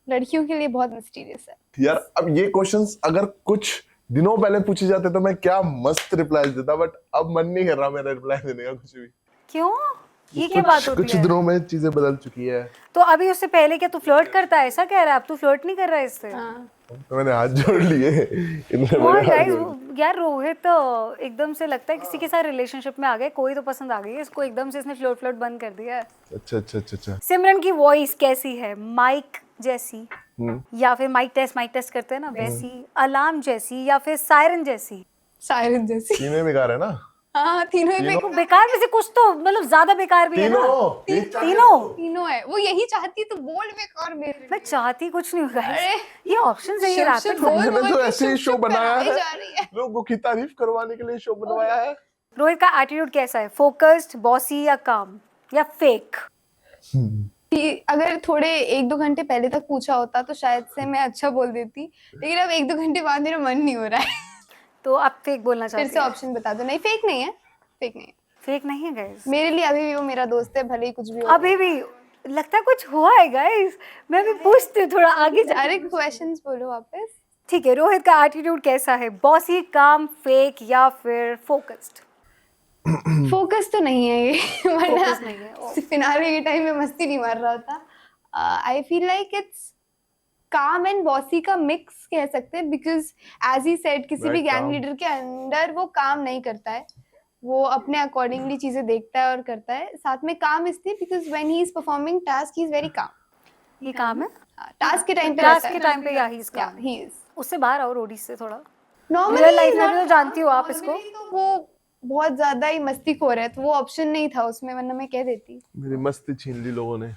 लड़कियों के लिए बहुत मिस्टीरियस है। यार। अब ये क्वेश्चंस अगर कुछ दिनों पहले पूछे जाते तो मैं क्या मस्त रिप्लाई देता, बट अब मन नहीं कर रहा मेरा रिप्लाई देने का कुछ भी। क्यों, ये क्या बात होती कुछ है? दिनों में चीजें बदल चुकी है। तो अभी उससे पहले क्या तू फ्लर्ट करता है, ऐसा कह रहा है? अब तू फ्लर्ट नहीं कर रहा है इससे? हाँ। तो मैंने हाथ जोड़ लिए, इतने और बड़े हाथ गाइस, जोड़। यार रोहित एकदम से लगता है किसी के साथ रिलेशनशिप में आ गए, कोई तो पसंद आ गई है इसको, एकदम से इसने फ्लर्ट फ्लर्ट बंद कर दिया है। अच्छा अच्छा अच्छा अच्छा। सिमरन की वॉइस कैसी है, माइक जैसी या फिर माइक टेस्ट करते हैं ना वैसी, अलार्म जैसी या फिर सायरन जैसी? सायरन जैसी। तीनों बेकार है ना? हाँ, तीनों ही तो बेकार में से कुछ तो, मतलब ज्यादा बेकार भी है ना। तीनों तीनों है। वो यही चाहती तो बोल बेकार मेरे। मैं चाहती कुछ नहीं होगा, अरे, ये ऑप्शन है, ये शुभ रैपिड शुभ बोल मैंने बोल तो के ऐसे ही शुभ शो शुभ बनाया कराई है, जा रही है। लोगों की तारीफ करवाने के लिए शो बनवाया है। रोहित का एटीट्यूड कैसा है, फोकस्ड, बॉसी या काम या फेक? कि अगर थोड़े 1-2 घंटे पहले तक पूछा होता तो शायद से मैं अच्छा बोल देती, लेकिन अब 1-2 घंटे बाद मेरा मन नहीं हो रहा है। तो आप फेक बोलना फिर चाहते से हैं? ऑप्शन बता दो। नहीं, फेक नहीं है, फेक नहीं है। फेक नहीं है गाइस, मेरे लिए अभी भी वो मेरा दोस्त है, भले ही कुछ भी हो। अभी भी लगता है कुछ हुआ है गाइस, मैं भी पूछती हूँ थोड़ा आगे जा। अरे क्वेश्चंस बोलो वापस। ठीक है, रोहित का एटीट्यूड कैसा है? बॉसी, काम, फेक या फिर फोकस्ड? फोकस तो नहीं है ये वरना फोकस नहीं है, ओ। फिनाले के टाइम में मस्ती नहीं मार रहा होता। आई फील लाइक इट्स काम एंड बॉसी का मिक्स कह सकते हैं, बिकॉज एज ही सेड किसी भी Right, गैंग calm. लीडर के अंडर वो काम नहीं करता है, वो अपने अकॉर्डिंगली चीजें देखता है और करता है। साथ में काम इसलिए because when he is performing task he is very calm. ये काम है, टास्क के टाइम पे टास्क के टाइम पे या ही इसका ही इज उससे बाहर आओ रोडी से थोड़ा। नॉर्मली Real life में भी तो जानती हो आप इसको। तो वो बहुत ज्यादा ही मस्तीखोर है, तो वो ऑप्शन नहीं था उसमें, वरना मैं कह देती। मेरी मस्ती छीन ली लोगों ने।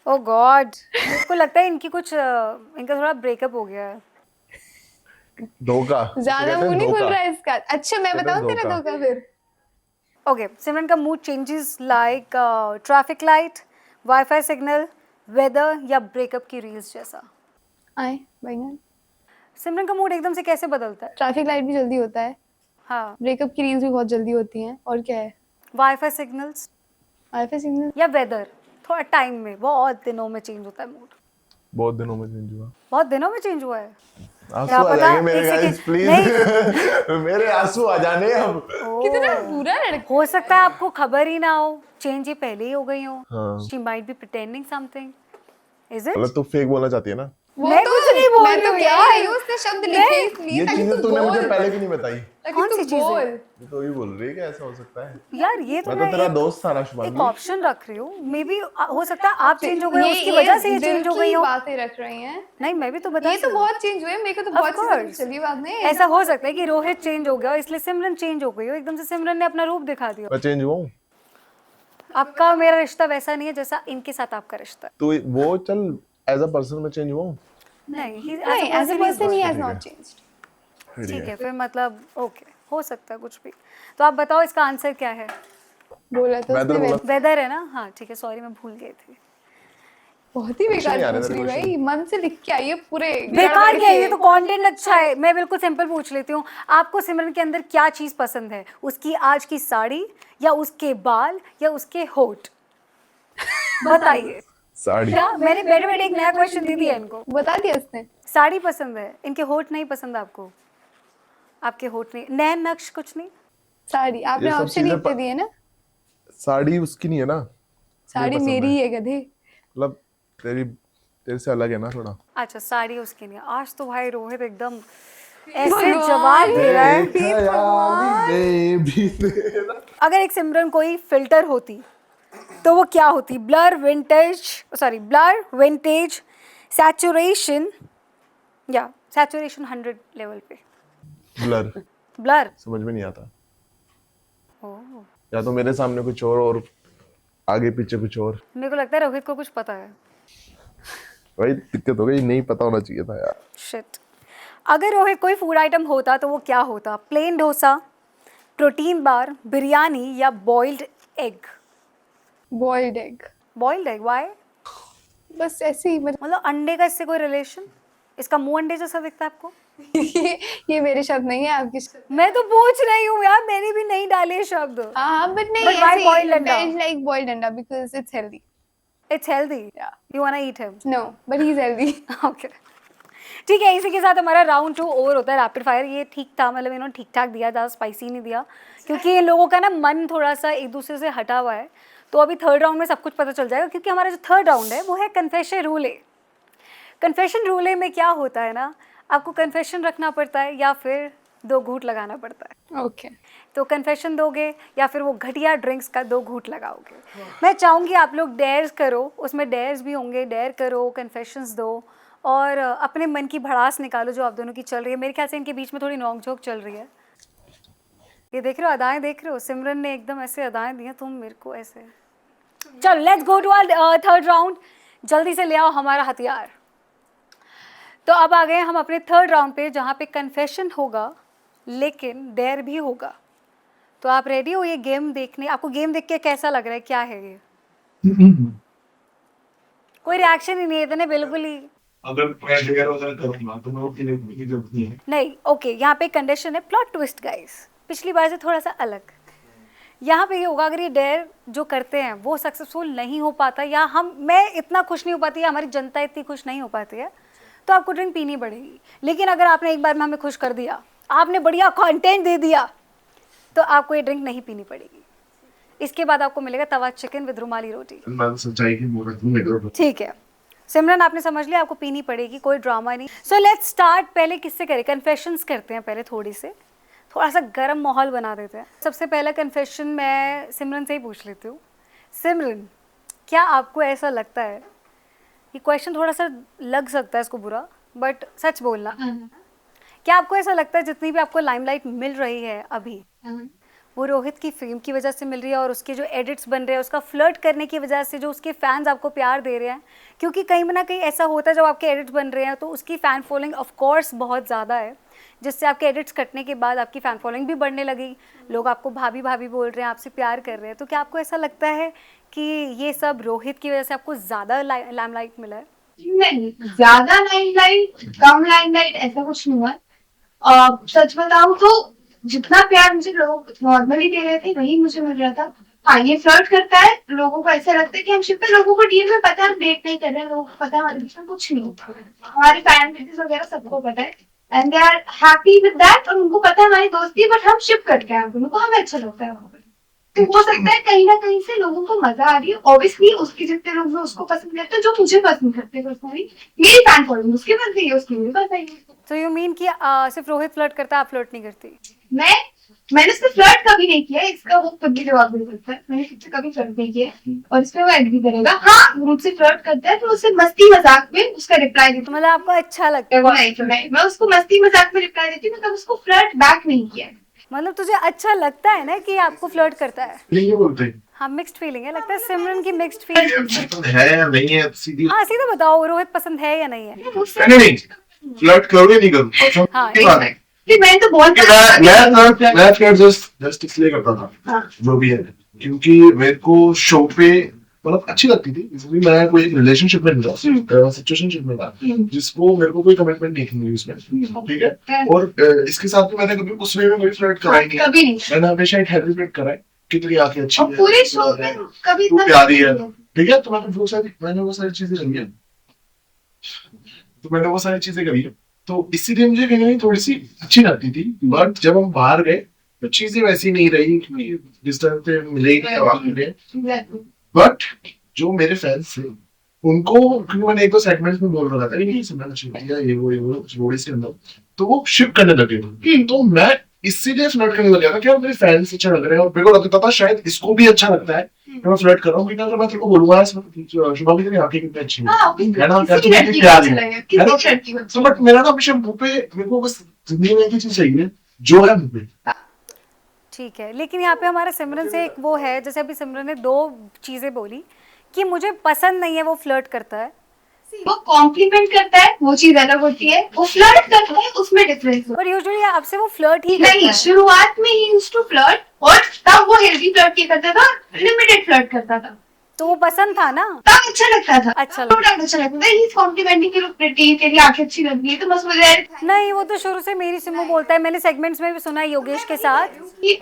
ओह गॉड, मुझको लगता है इनकी कुछ इनका थोड़ा ब्रेकअप हो गया है। धोखा। ज्यादा कहते हैं मुंह नहीं खुल धोखा। रहा है इसका। अच्छा मैं कहते हैं बताऊं तेरा धोखा। धोखा फिर। ओके, सिमरन का mood changes like traffic light, wifi signal, weather या ब्रेकअप की रील्स जैसा। आए बैंगन। सिमरन का मूड एकदम से कैसे बदलता है? ट्रैफिक लाइट भी जल्दी होता है, हाँ, ब्रेकअप की रील्स भी बहुत जल्दी होती हैं, और क्या है, वाईफाई सिग्नल्स वाईफाई सिग्नल। या वेदर थोड़ा टाइम में, बहुत दिनों में चेंज होता है मूड। बहुत दिनों में चेंज हुआ। बहुत दिनों में चेंज हुआ है। आंसू क्या आ पता, जाएंगे मेरे एक गाइस सेकंड। प्लीज मेरे आंसू आ जाने अब। कितना बुरा लड़का। हो सकता है आपको खबर ही ना हो, चेंज ये पहले ही हो गई हो। हाँ। She might be pretending something, is it? मतलब तू फेक बोलना चाहती है ना? वो मैं तो कुछ नहीं बोल मैं रही तो हूँ कह यार। रही हूँ, उसने शब्द लिखे इसलिए ये ताकि चीजें तू तूने मुझे बोल, पहले क्यों नहीं बताई? ताकि कौन तू सी चीजें? बोल। ये तो ही बोल रही है कि ऐसा हो सकता है। यार ये तो मैं मैं तो तेरा एक दोस्त था ना एक शुभांगी। ऑप्शन रख रही हूँ, मे बी हो सकता है आप चेंज हो गए हो, उसकी वजह से ये दिल चेंज हो की गई हो। बातें रख रही हैं। नहीं, मैं भी तो बता ये तो बहुत चेंज हुए, मेरे को तो Of बहुत चीजें course. चली बाद में। ऐसा हो सकता है कि रोहित चेंज हो गया और इसलिए सिमरन चेंज हो गई हो, एकदम से सिमरन ने अपना रूप दिखा दिया। मैं चेंज हुआ हूँ। आपका मेरा रिश्ता वैसा नहीं है जैसा इनके साथ आपका रिश्ता है। तो वो चल एज अ पर्सन में चेंज हुआ हूँ। नहीं, नहीं, एज अ पर्सन ही हैज नॉट चेंज्ड। ठीक है, फिर मतलब ओके, हो सकता है कुछ भी। तो आप बताओ इसका आंसर क्या है? बोला तो Weather उसने बोला। वेदर है ना? हाँ ठीक है, सॉरी मैं भूल गई थी। बहुत ही नहीं आ बेकार रहे पूछ तेरे रही भाई, मन से लिख के आई है पूरे। बेकार क्या है, ये तो कंटेंट अच्छा है। मैं बिल्कुल सिंपल पूछ लेती हूँ, आपको सिमरन के अंदर क्या चीज पसंद है? उसकी आज की साड़ी या उसके बाल या उसके होठ? बताइए। साड़ी। क्या मैंने बैठे बैठे एक नया क्वेश्चन दे दिया इनको। बता दिया उसने। साड़ी पसंद है, इनके होठ नहीं पसंद आपको? आपके होठ नहीं, नैन नक्श कुछ नहीं? साड़ी आपने ये सब ऑप्शन ही चीजें इतने दिए ना। साड़ी उसकी नहीं है ना। साड़ी पसंद मेरी है। ही है गधे। मतलब तेरे से अलग है ना थोड़ा। अच्छा, साड़ी उसकी नहीं है। आज तो भाई रोहित एकदम ऐसे जवाब दे रहा है। अगर एक सिमरन कोई फिल्टर होती तो वो क्या होती? ब्लर, विंटेज, सैचुरेशन या सैचुरेशन 100 लेवल पे? ब्लर। ब्लर। समझ में नहीं आता। ओह, या तो मेरे सामने कुछ और आगे पीछे कुछ और। मेरे को लगता है रोहित को कुछ पता है। भाई दिक्कत हो गई, नहीं पता होना चाहिए था यार। शिट। अगर रोहित कोई फूड आइटम होता तो वो क्या होता? Plain dosa, protein bar, biryani या boiled egg? Boiled egg. Boiled egg, why? बस ऐसे ही मतलब अंडे का इससे कोई रिलेशन? इसका मुंह अंडे जैसा दिखता है आपको? ये मेरे शब्द नहीं है, आपके शब्द। मैं तो पूछ रही हूँ यार, मैंने भी नहीं डाले शब्द। हाँ बट नहीं, But why boiled अंडा? लाइक बॉइल्ड अंडा because it's healthy. It's healthy. Yeah. You wanna eat him? No but he is healthy. Okay, ठीक है। इसी के साथ हमारा राउंड 2 ओवर होता है, रैपिड फायर। ये ठीक था, मतलब इन्होंने ठीक ठाक दिया, ज़्यादा स्पाइसी नहीं दिया, क्योंकि इन लोगों का ना मन थोड़ा सा एक दूसरे से हटा हुआ है। तो अभी थर्ड राउंड में सब कुछ पता चल जाएगा, क्योंकि हमारा जो थर्ड राउंड है वो है कन्फेशन रूले। कन्फेशन रूले में क्या होता है ना, आपको कन्फेशन रखना पड़ता है या फिर 2 घूंट लगाना पड़ता है। ओके तो कन्फेशन दोगे या फिर वो घटिया ड्रिंक्स का 2 घूंट लगाओगे? मैं चाहूँगी आप लोग डेयर्स करो, उसमें डेयर्स भी होंगे, डेयर करो, कन्फेशंस दो और अपने मन की भड़ास निकालो जो आप दोनों की चल रही है। मेरे ख्याल से इनके बीच में थोड़ी नोक झोंक चल रही है। ये देख रहे हो, अदाएं देख रहे हो? सिमरन ने एकदम ऐसे अदाएं दी हैं, तुम मेरे को ऐसे। चलो let's go to our third round. जल्दी से ले आओ हमारा हथियार। तो अब आ गए हम अपने थर्ड राउंड पे, जहाँ पे कन्फेशन होगा लेकिन डेयर भी होगा। तो आप रेडी हो ये गेम देखने? आपको गेम देख के कैसा लग रहा है, क्या है ये? कोई रिएक्शन ही नहीं है, इतने बिल्कुल ही अगर मैं डेयर वगैरह करूंगा तो मैं उसके लिए की जरूरत नहीं है। नहीं। ओके, यहाँ पे कंडीशन है प्लॉट ट्विस्ट गाइस, पिछली बार से थोड़ा सा अलग। यहाँ पे ये होगा, अगर ये डेयर जो करते हैं वो सक्सेसफुल नहीं हो पाता, या मैं इतना खुश नहीं हो पाती, या हमारी जनता इतनी खुश नहीं हो पाती है, तो आपको ड्रिंक पीनी पड़ेगी। लेकिन अगर आपने एक बार में हमें खुश कर दिया, आपने बढ़िया कंटेंट दे दिया, तो आपको ये ड्रिंक नहीं पीनी पड़ेगी। इसके बाद आपको मिलेगा तवा चिकन विद रुमाली रोटी। मैं तो सच्चाई की बोल रहा हूँ। ठीक है सिमरन, आपने समझ लिया, आपको पीनी पड़ेगी, कोई ड्रामा नहीं। So let's start. पहले किससे करें? कन्फेशंस करते हैं पहले, थोड़ा सा गर्म माहौल बना देते हैं। सबसे पहला कन्फेशन मैं सिमरन से ही पूछ लेती हूँ। सिमरन, क्या आपको ऐसा लगता है, ये क्वेश्चन थोड़ा सा लग सकता है इसको बुरा, बट सच बोलना, क्या आपको ऐसा लगता है जितनी भी आपको लाइमलाइट मिल रही है अभी, वो रोहित की फेम की वजह से मिल रही है, और उसके जो एडिट्स बन रहे हैं, उसका फ्लर्ट करने की वजह से जो उसके फैंस आपको प्यार दे रहे हैं? क्योंकि कहीं ना कहीं ऐसा होता है जब आपके एडिट्स बन रहे हैं तो उसकी फ़ैन फॉलोइंग ऑफ कोर्स बहुत ज़्यादा है, जिससे आपके एडिट्स कटने के बाद आपकी फ़ैन फॉलोइंग भी बढ़ने लगी, लोग आपको भाभी भाभी बोल रहे हैं, आपसे प्यार कर रहे हैं। तो क्या आपको ऐसा लगता है कि ये सब रोहित की वजह से आपको ज़्यादा लाइमलाइट मिला है? नहीं, ज्यादा लाइमलाइट, कम लाइमलाइट, ऐसा कुछ नहीं हुआ। सच बताऊं तो जितना प्यार मुझे लोग नॉर्मली दे रहे थे वही मुझे मिल रहा था। हाँ, ये फ्लर्ट करता है, लोगों को ऐसा लगता है कि हम शिप पे, लोगों को डील में पता है हम डेट नहीं कर रहे हैं, लोगों को पता है हमारे बीच में कुछ नहीं होता, हमारे फैन बेसिस वगैरह सबको पता है, and they are happy with that, और उनको पता है हमारी दोस्ती, बट हम शिप करते हैं उनको, हमें अच्छा लगता है वहाँ पर। तो हो सकता है कहीं ना कहीं से लोगों को मजा आ रही है। ऑब्वियसली उसके जितने लोग हैं उसको पसंद करते हैं, जो मुझे पसंद करते हैं पर्सनली, मेरी फैन फॉलोइंग उसके पास गई है, उसकी मेरे पास आई है। तो यू मीन कि सिर्फ रोहित फ्लर्ट करता है, आप फ्लर्ट नहीं करती? मैंने उससे फ्लर्ट कभी नहीं किया, इसका वो कभी जवाब नहीं सकता है। मैंने किसी कभी फ्लर्ट नहीं किया, और इसमें वो एग्री करेगा। हाँ, वो मुझसे फ्लर्ट करता है तो उसे मस्ती मजाक में उसका रिप्लाई देती तो मतलब आपको अच्छा लगता हूँ। है? मैं उसको मस्ती मजाक में रिप्लाई देती हूँ, मतलब उसको फ्लर्ट बैक नहीं किया। मतलब तुझे अच्छा लगता है ना कि आपको फ्लर्ट करता है? नहीं ये बोलते हैं। हाँ, मिक्स्ड फीलिंग है, लगता है सिमरन की मिक्स्ड फीलिंग है या नहीं है सीधी। हाँ सीधा बताओ, रोहित पसंद है या नहीं है? नहीं, फ्लर्ट करोगे नहीं करूँ। हाँ, मैं तो बहुत मैं फ्लर्ट जस्ट इसलिए करता था, जो भी है, क्योंकि मेरे को शो पे मतलब अच्छी लगती थी। इसलिए मैं कोई रिलेशनशिप में था, सिचुएशनशिप में था, जिसको मेरे को कोई कमिटमेंट नहीं थी उसमें, ठीक है। और इसके साथ में मैंने कभी उसमें कोई फ्लर्ट करा ही कभी नहीं। मैंने हमेशा एक हेल्प फ्लर्ट करा है, कितनी आंखें अच्छी है, पूरे शो में कभी तू प्यारी है, ठीक है। तो मैंने वो सारी चीजें करी है, तो इसीलिए मुझे कहीं ना कहीं थोड़ी सी अच्छी लगती थी। बट जब हम बाहर गए तो चीजें वैसी नहीं रही, जिस तरह से मिले ही। बट जो मेरे फैंस थे उनको, क्योंकि मैंने एक दो सेगमेंट्स में बोल रहा था ये सुनना चाहिए, ये वो जोड़ी से अंदर, तो वो शिप करने लगे। तो मैं इसीलिए फ्लर्ट करने लगा था कि मेरे फैंस अच्छा लग रहे हैं, और मेरे को लगता था शायद इसको भी अच्छा लगता है कि मैं फ्लर्ट कर रहा हूँ। बिकॉज़ मैं तेरे को बोलूंगा शुभा भी तेरी आंखें कितनी अच्छी है ना, क्या तुम्हें प्यार है। तो बट मेरा ना हमेशा मुंह पे, मेरे को बस जिंदगी में एक ही चीज चाहिए जो है मुंह पे। ठीक है, लेकिन यहाँ पे हमारे सिमरन से एक वो है, जैसे अभी सिमरन ने दो चीजें बोली कि मुझे पसंद नहीं है वो फ्लर्ट करता है, वो कॉम्प्लीमेंट करता है, वो चीज अलग होती है, वो फ्लर्ट करता है, उसमें डिफरेंस है। और यूजुअली आपसे वो फ्लर्ट ही करता नहीं, है। शुरुआत में ही यूज्ड टू फ्लर्ट, और तब वो हेल्दी फ्लर्ट किया करता था, लिमिटेड फ्लर्ट करता था, तो वो पसंद था ना, तब अच्छा लगता था। अच्छा लगता अच्छा लगता था। ही कॉम्प्लीमेंटिंग कि प्रिटी, तेरी आंखें अच्छी लग रही है, तो बस मुझे नहीं, वो तो शुरू से मेरी सिमू बोलता है, मैंने सेगमेंट्स में भी सुना है योगेश के साथ,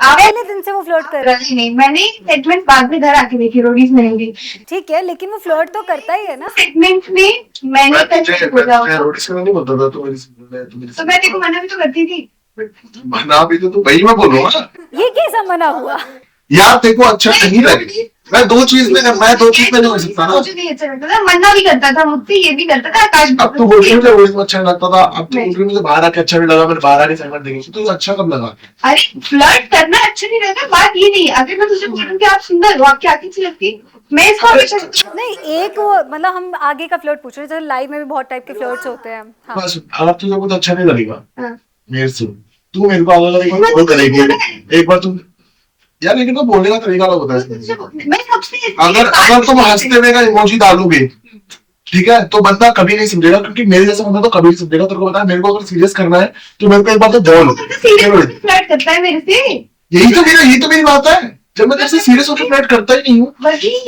आप पहले दिन से वो फ्लर्ट कर रहा है। नहीं, मैंने सेगमेंट बाद में घर आके देखी, रोडीज में नहीं देखी। ठीक है, लेकिन वो फ्लर्ट तो करता ही है ना। सेगमेंट में मैंने पहले बोला होगा, रोटी से नहीं बोलता था, तो मैं देखो मना भी तो करती थी। मना भी तो वही मैं बोल रहा हूँ ना ये कैसा मना हुआ? यार, देखो अच्छा नहीं लगे। मैं दो चीज में नहीं हो सकता ना। मुझे नहीं अच्छा लगता था, मना भी करता था मुझसे, ये भी करता था। आकाश अब तो बोल रही मुझे रोहित में अच्छा नहीं लगता था, अब तो बोल रही मुझे बाहर आके अच्छा नहीं लगा, मैंने बाहर आके सेगमेंट देखी तो अच्छा कब लगा? अरे फ्लर्ट करना अच्छा नहीं लगता, बात ये नहीं है। अगर मैं तुझे बोलूं कि आप सुंदर हो, आपकी आंखें अच्छी लगती है, मैं इसको हमेशा नहीं, एक वो मतलब हम आगे का फ्लर्ट पूछ रहे हैं, जैसे लाइव में भी बहुत टाइप के फ्लर्ट्स होते हैं। हाँ। बस अब तुझे कुछ अच्छा नहीं लगेगा हाँ। मेरे से, तू मेरे को अगर एक बार कॉल करेगी, एक बार तुम यार, लेकिन तो बोलने का तरीका अलग होता है। मैं सबसे अगर तुम हंसते हुए का इमोजी डालोगे, ठीक है, तो बंदा कभी नहीं समझेगा, क्योंकि मेरे जैसा बंदा तो कभी नहीं समझेगा। तेरे को पता है, मेरे को अगर सीरियस करना है तो मेरे को एक बार तो बोल, फ्लर्ट करता है मेरे से। यही तो मेरी बात है। जब मैं तेरे से सीरियस होकर फ्लर्ट करता ही नहीं हूँ,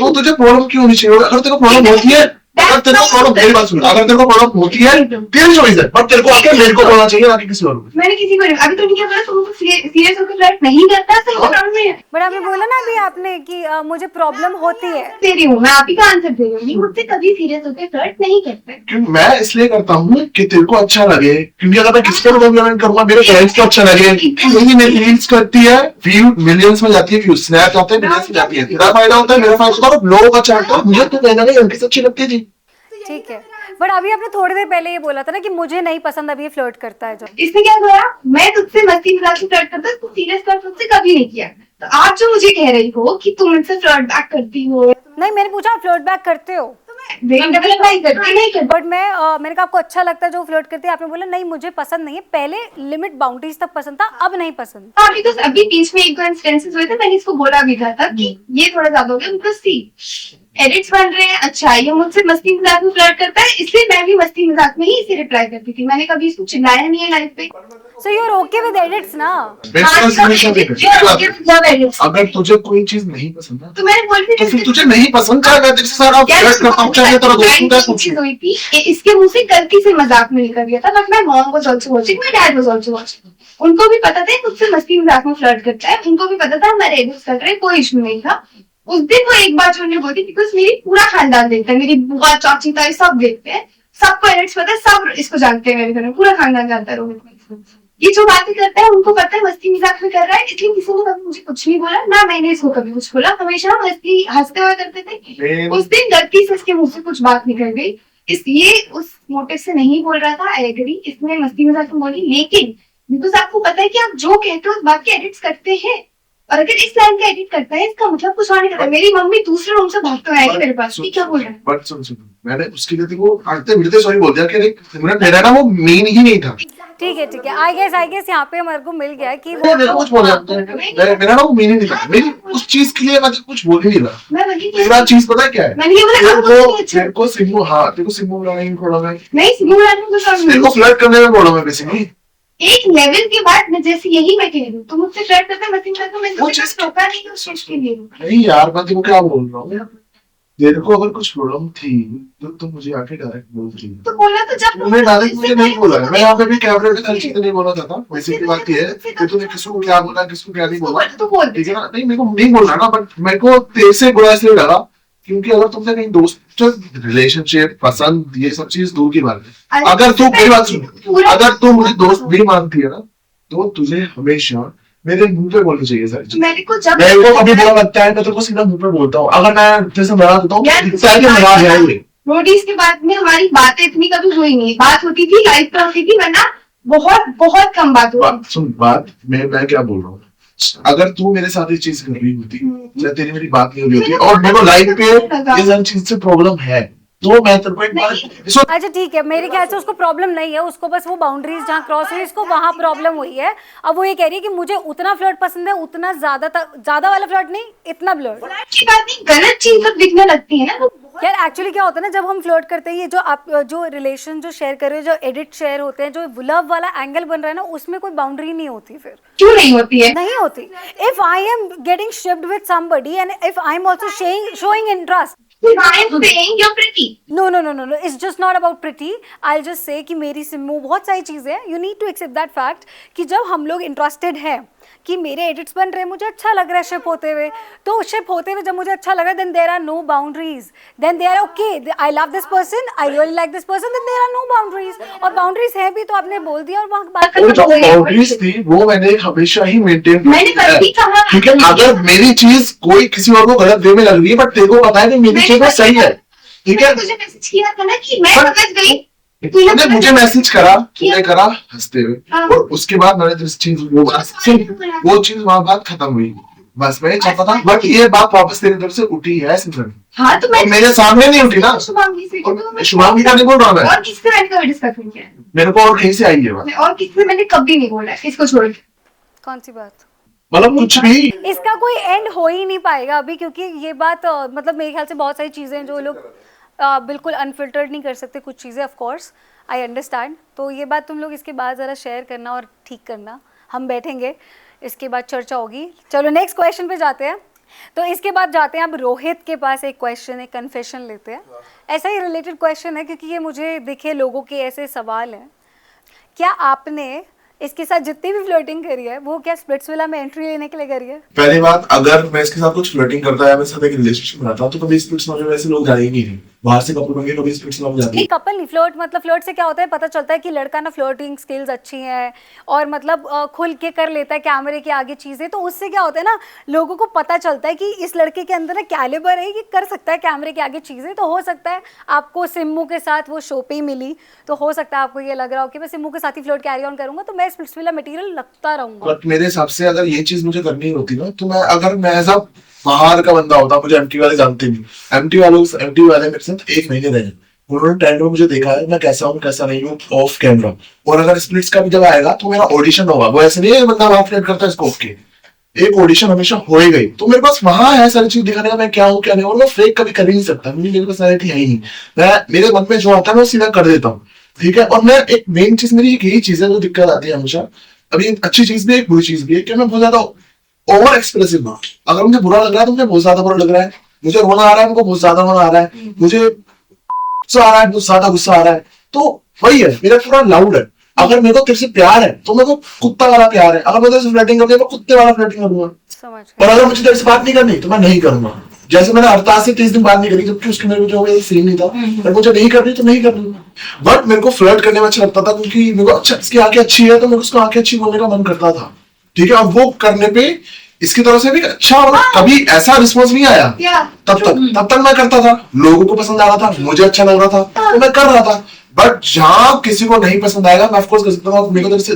तो तुझे प्रॉब्लम क्यों होनी चाहिए? अगर तेरे को प्रॉब्लम होती है, अगर तेरे को प्रॉब्लम, मेरी बात सुन, अगर तेरे को प्रॉब्लम होती है तेरी चॉइस है, बट तेरे को आके मेरे को बोलना चाहिए, ना कि किसी और को। मैंने किसी को अभी तो नहीं बोला, तुम सीरियस होकर फ्लर्ट नहीं करता, तो वो प्रॉब्लम नहीं है। बट आपने बोला ना आपने कि मुझे प्रॉब्लम होती है? दे रही हूँ मैं, आप ही का आंसर दे रही हूँ। ये मुझसे कभी सीरियस होकर फ्लर्ट नहीं करते। क्योंकि मैं इसलिए करता हूँ कि तेरे को अच्छा लगे, क्योंकि अगर मैं किसी को कॉम्प्लीमेंट करूंगा मेरे पेरेंट्स को अच्छा लगे। यही मेरी रील्स करती है, व्यू मिलियंस में जाती है, व्यू स्नैप जाते हैं, मिलियंस में जाती है। तेरा फायदा होता है, मेरा फायदा होता है, लोगों का अच्छा लगता है। मुझे तो कहना नहीं उनकी अच्छी लगती है जी। ठीक है, बट अभी आपने थोड़ी देर पहले ये बोला था ना कि मुझे नहीं पसंद अभी ये फ्लर्ट करता है जब। इसने क्या करा, मैं तुझसे मस्ती मजाक से फ्लर्ट करता, तू सीरियस फ्लर्ट मुझसे कभी नहीं किया। तो आप जो मुझे कह रही हो कि तुम मुझसे फ्लर्ट बैक करती हो, नहीं, मैंने पूछा आप फ्लर्ट बैक करते हो? नहीं करती। बट मैंने कहा आपको अच्छा लगता है जो फ्लर्ट करती है, आपने बोला नहीं मुझे पसंद नहीं है, पहले लिमिट बाउंड्रीज तक पसंद था, अब नहीं पसंद। अभी बीच में एक दो इंसिडेंसेस हुए थे, मैंने इसको बोला भी था कि ये थोड़ा ज्यादा हो गया, बिकॉज सी एडिट्स बन रहे हैं। अच्छा, ये मुझसे मस्ती मजाक में फ्लर्ट करता है, इसलिए मैं भी मस्ती मजाक में ही इसे रिप्लाई करती थी। मैंने कभी इसको चिल्लाया नहीं है लाइफ पे। So you are okay with edits ना? अगर तुझे कोई चीज नहीं पसंद है तो मैंने बोल तो फिर तुझे नहीं पसंद, क्या मैं तेरे से सारा फ्लर्ट करता हूँ, चाहे तेरा दोस्त हो, चाहे कुछ हो। हुई थी, इसके मुंह से गलती से मजाक में निकल गया था, but my mom was also watching, my dad was also watching. उनको भी पता था मुझसे मस्ती मजाक में फ्लर्ट करता है, उनको भी पता था हमारे एडिट्स कर रहे हैं, कोई इशू नहीं था। उस दिन वो एक बात जो बोली, बिकॉज मेरी पूरा खानदान देखता है, मेरी बुआ चाची ताई सब देखते हैं, सबको एडिट्स पता है, सब इसको जानते हैं, मेरे घर में पूरा खानदान जानता है रोहित को। ये जो बातें करता है उनको पता है मस्ती मजाक में कर रहा है, इसलिए किसी ने कभी मुझे कुछ नहीं बोला, ना मैंने इसको कभी कुछ बोला। हमेशा मस्ती हंसते हुए करते थे। उस दिन गलती से इसके मुंह से कुछ बात निकल गई, इसलिए उस मोटिव से नहीं बोल रहा था, आई एग्री, इसने मस्ती मजाक में बोली। लेकिन बिकॉज आपको पता है कि आप जो कहते हो उस बात के एडिट्स करते हैं, और अगर इस लाइन का एडिट करता है इसका मतलब कुछ और नहीं करता। मेरी मम्मी दूसरे रूम से भागते हुए आएगी मेरे पास, क्या बोल रहा है। बट सुन, मैंने उसकी गलती को आते मिलते सॉरी बोल दिया कि मेरा ना वो मेन ही नहीं था। ठीक है, आई गेस यहाँ पे हमारे को मिल गया कि वो मेरे को कुछ बोल मेरा ना वो मेन ही नहीं था। मेरी उस चीज के लिए मैं कुछ बोल ही नहीं रहा। मैं वही मेरा चीज पता है क्या है, मैंने ये बोला तेरे को सिम्बू, हाँ तेरे को सिम्बू बुलाने में थोड़ा मैं नहीं सिम्बू बुलाने तेरे को फ्लर्ट करने में बोला मैं बेसिकली। एक लेवल के बाद मैं जैसे यही मैं कह रही हूँ, तो मुझसे फ्लर्ट करते मस्ती मजाक में वो मैं चीज रोका नहीं उस चीज के लिए। नहीं यार, मैं तुमको क्या बोल रहा हूँ, तेरे को अगर कुछ प्रॉब्लम थी तो तुम मुझे आके डायरेक्ट बोल रही तो बोला तो जब तुमने डायरेक्ट मुझे नहीं बोला है। मैं यहाँ पे भी कैमरे पे सारी चीजें नहीं बोला था। वैसे की बात ये है कि तूने किसको क्या बोला, किसको क्या नहीं बोला, तो बोल ठीक है ना। नहीं मेरे को नहीं बोल रहा ना, बट मेरे को तेरे से बुरा इसलिए लगा क्योंकि अगर तुमने कहीं दोस्त रिलेशनशिप पसंद ये सब चीज दूर की बात है। अगर तू मेरी बात सुन, अगर तू मुझे दोस्त भी मानती है ना, तो तुझे हमेशा मेरे मुंह पे बोलनी चाहिए सारी चीज। मेरे को जब मेरे को कभी बुरा लगता है मैं तेरे को सीधा मुंह पे बोलता हूँ। अगर मैं तेरे से मना देता हूँ रोडीज के बाद में हमारी बातें इतनी कभी हुई नहीं, बात होती थी लाइफ पे होती थी, वरना बहुत बहुत कम बात होती। सुन बात मैं क्या बोल रहा हूँ, अगर तू मेरे साथ ये चीज कर रही होती या तेरी मेरी बात नहीं हो रही होती और मेरे को लाइफ पे इस हर चीज से प्रॉब्लम है, तो मैं तेरे को एक बात अच्छा ठीक है, मेरे ख्याल से उसको प्रॉब्लम नहीं है, उसको बस वो बाउंड्रीज जहाँ क्रॉस हुई इसको वहां प्रॉब्लम हुई है। अब वो ये कह रही है कि मुझे उतना फ्लर्ट पसंद है, उतना ज्यादा वाला फ्लर्ट नहीं, इतना फ्लर्ट। अच्छी बात नहीं, गलत चीज जब दिखने लगती है ना। यार एक्चुअली क्या होता है ना, जब हम फ्लर्ट करते हैं, ये जो आप जो रिलेशन जो शेयर कर रहे हो, जो एडिट शेयर होते हैं, जो लव वाला एंगल बन रहा है ना, उसमें कोई बाउंड्री नहीं होती। फिर क्यों नहीं होती है? नहीं होती। If I am getting shipped with somebody and if I am also showing interest, I am saying you're pretty. No. It's just not about pretty. I'll just say कि मेरी सिम्मू बहुत सारी चीजें हैं. You need to accept that fact कि जब हम लोग इंटरेस्टेड हैं कि मेरे एडिट्स बन रहे हैं, मुझे अच्छा लग रहा है शिप होते हुए, तो शिप होते हुए जब मुझे अच्छा लग रहा है, then there are no boundaries. Then they are okay. I love this person. I really like this person. Then there are no boundaries. और boundaries है भी तो आपने बोल दिया और वहाँ बात जो बाउंड्रीज थी वो मैंने हमेशा ही मेंटेन मैंने कभी कहा ठीक है। अगर मेरी चीज कोई किसी और को गलत वे में लग रही है बट तेरे को पता है कि मेरी चीज सही है, ठीक है। मुझे मैसेज किया था ना कि मैं समझ गई। तूने मुझे मैसेज करा, तूने करा हंसते हुए, हाँ। और उसके बाद मैंने जिस चीज वो चीज वहां बात खत्म हुई, बस मैं चाहता था। बट ये बात वापस तेरी तरफ से उठी है सिमरन। हाँ तो मैं मेरे सामने नहीं उठी ना। शुभांगी से, शुभांगी का नहीं बोल रहा मैं, और किससे मैंने कभी डिस्कस नहीं किया, मेरे को और कहीं से आई है बात। और किससे मैंने कभी नहीं बोला इसको छोड़ के। कौन सी बात? मतलब कुछ भी इसका कोई एंड हो ही नहीं पाएगा अभी, क्योंकि ये बात मतलब मेरे ख्याल से बहुत सारी चीज़ें हैं जो लोग बिल्कुल अनफिल्टर्ड नहीं कर सकते, कुछ चीज़ें ऑफ कोर्स आई अंडरस्टैंड। तो ये बात तुम लोग इसके बाद ज़रा शेयर करना और ठीक करना, हम बैठेंगे इसके बाद चर्चा होगी। चलो नेक्स्ट क्वेश्चन पे जाते हैं। तो इसके बाद जाते हैं अब रोहित के पास एक क्वेश्चन, एक कन्फेशन लेते हैं। ऐसा ही रिलेटेड क्वेश्चन है क्योंकि ये मुझे दिखे लोगों के ऐसे सवाल हैं। क्या आपने इसके साथ जितनी भी फ्लर्टिंग करी है वो क्या स्प्लिट्सविला में एंट्री लेने के लिए करी है? पहली बात, अगर मैं इसके साथ कुछ फ्लर्टिंग करता या मेरे साथ एक रिलेशनशिप में रहता तो कभी स्प्लिट्सविला में वैसे लोग जाएंगे ही नहीं। बाहर से कपल बन के कभी स्प्लिट्सविला में जाते नहीं कपल नहीं, फ्लर्ट मतलब फ्लर्ट से क्या होता है पता चलता है कि लड़का ना फ्लर्टिंग स्किल्स अच्छी हैं और मतलब खुल के कर लेता है कैमरे के आगे चीज़ें, तो उससे क्या होता है ना लोगों को पता चलता है कि इस लड़के के अंदर ना कैलिबर है, ये कर सकता है कैमरे के आगे चीज़ें। तो हो सकता है आपको सिम्मू के साथ वो शो पे ही मिली, तो हो सकता है आपको ये लग रहा हो कि मैं सिम्मू के साथ ही फ्लर्ट कैरी ऑन करूंगा तो मैं स्प्लिट्सविला मटेरियल लगता रहूंगा। बट मेरे हिसाब से अगर ये चीज मुझे करनी होती ना तो मैं एज अ बाहर का बंदा होता, मुझे एमटी वाले जानते नहीं, एमटी वाले मेरे साथ 1 महीने रहे, उन्होंने टेंट में मुझे देखा है मैं कैसा हूँ कैसा नहीं हूँ ऑफ कैमरा। और अगर स्प्लिट्स का भी जब आएगा तो मेरा ऑडिशन होगा, वो ऐसे नहीं है बंदा वहां फ्लर्ट करता है स्कोप के, एक ऑडिशन हमेशा हो ही गई। तो मेरे पास वहां है सारी चीज दिखाने का मैं क्या हूँ क्या नहीं, और मैं फेक कभी कर ही नहीं सकता, मेरी पर्सनैलिटी है ही नहीं, मैं मेरे मन में जो आता है मैं सीधा कर देता हूँ, ठीक है। और मैं एक मेन चीज मेरी यही चीज है जो दिक्कत आती है हमेशा, अभी एक अच्छी चीज भी है एक बुरी चीज भी है कि मैं बहुत ज्यादा ओवर एक्सप्रेसिव हूँ। अगर मुझे बुरा लग रहा है तो मुझे बहुत ज्यादा बुरा लग रहा है, मुझे रोना आ रहा है मुझे बहुत ज्यादा रोना आ रहा है, मुझे गुस्सा आ रहा है बहुत ज्यादा गुस्सा आ रहा है, तो वही है मेरा पूरा लाउड है। अगर मेरे को तेरे से प्यार है तो मेरे को कुत्ता वाला प्यार है, अगर मैं तेरे से फ्लर्टिंग करती मैं कुत्ते वाला फ्लर्टिंग करूंगा, समझ और अगर मुझे तेरे से बात नहीं करनी तो मैं नहीं करूंगा। जैसे मैंने हफ्ता से 30 दिन बात नहीं करी जबकि उसके मेरे को जो सीन नहीं था, पर मुझे नहीं करनी तो नहीं करनी। बट मेरे को फ्लर्ट करने में अच्छा लगता था क्योंकि मेरे को अच्छा इसकी आंखें अच्छी है तो मेरे को उसको आंखें अच्छी बोलने का मन करता था, ठीक है। और वो करने पे इसकी तरफ से भी अच्छा कभी ऐसा रिस्पॉन्स नहीं आया, तब तक मैं करता था, लोगों को पसंद आ रहा था, मुझे अच्छा लग रहा था तो मैं कर रहा था। बट जहां किसी को नहीं पसंद आएगा मैं ऑफकोर्स कर सकता हूँ, मेरे को तरफ से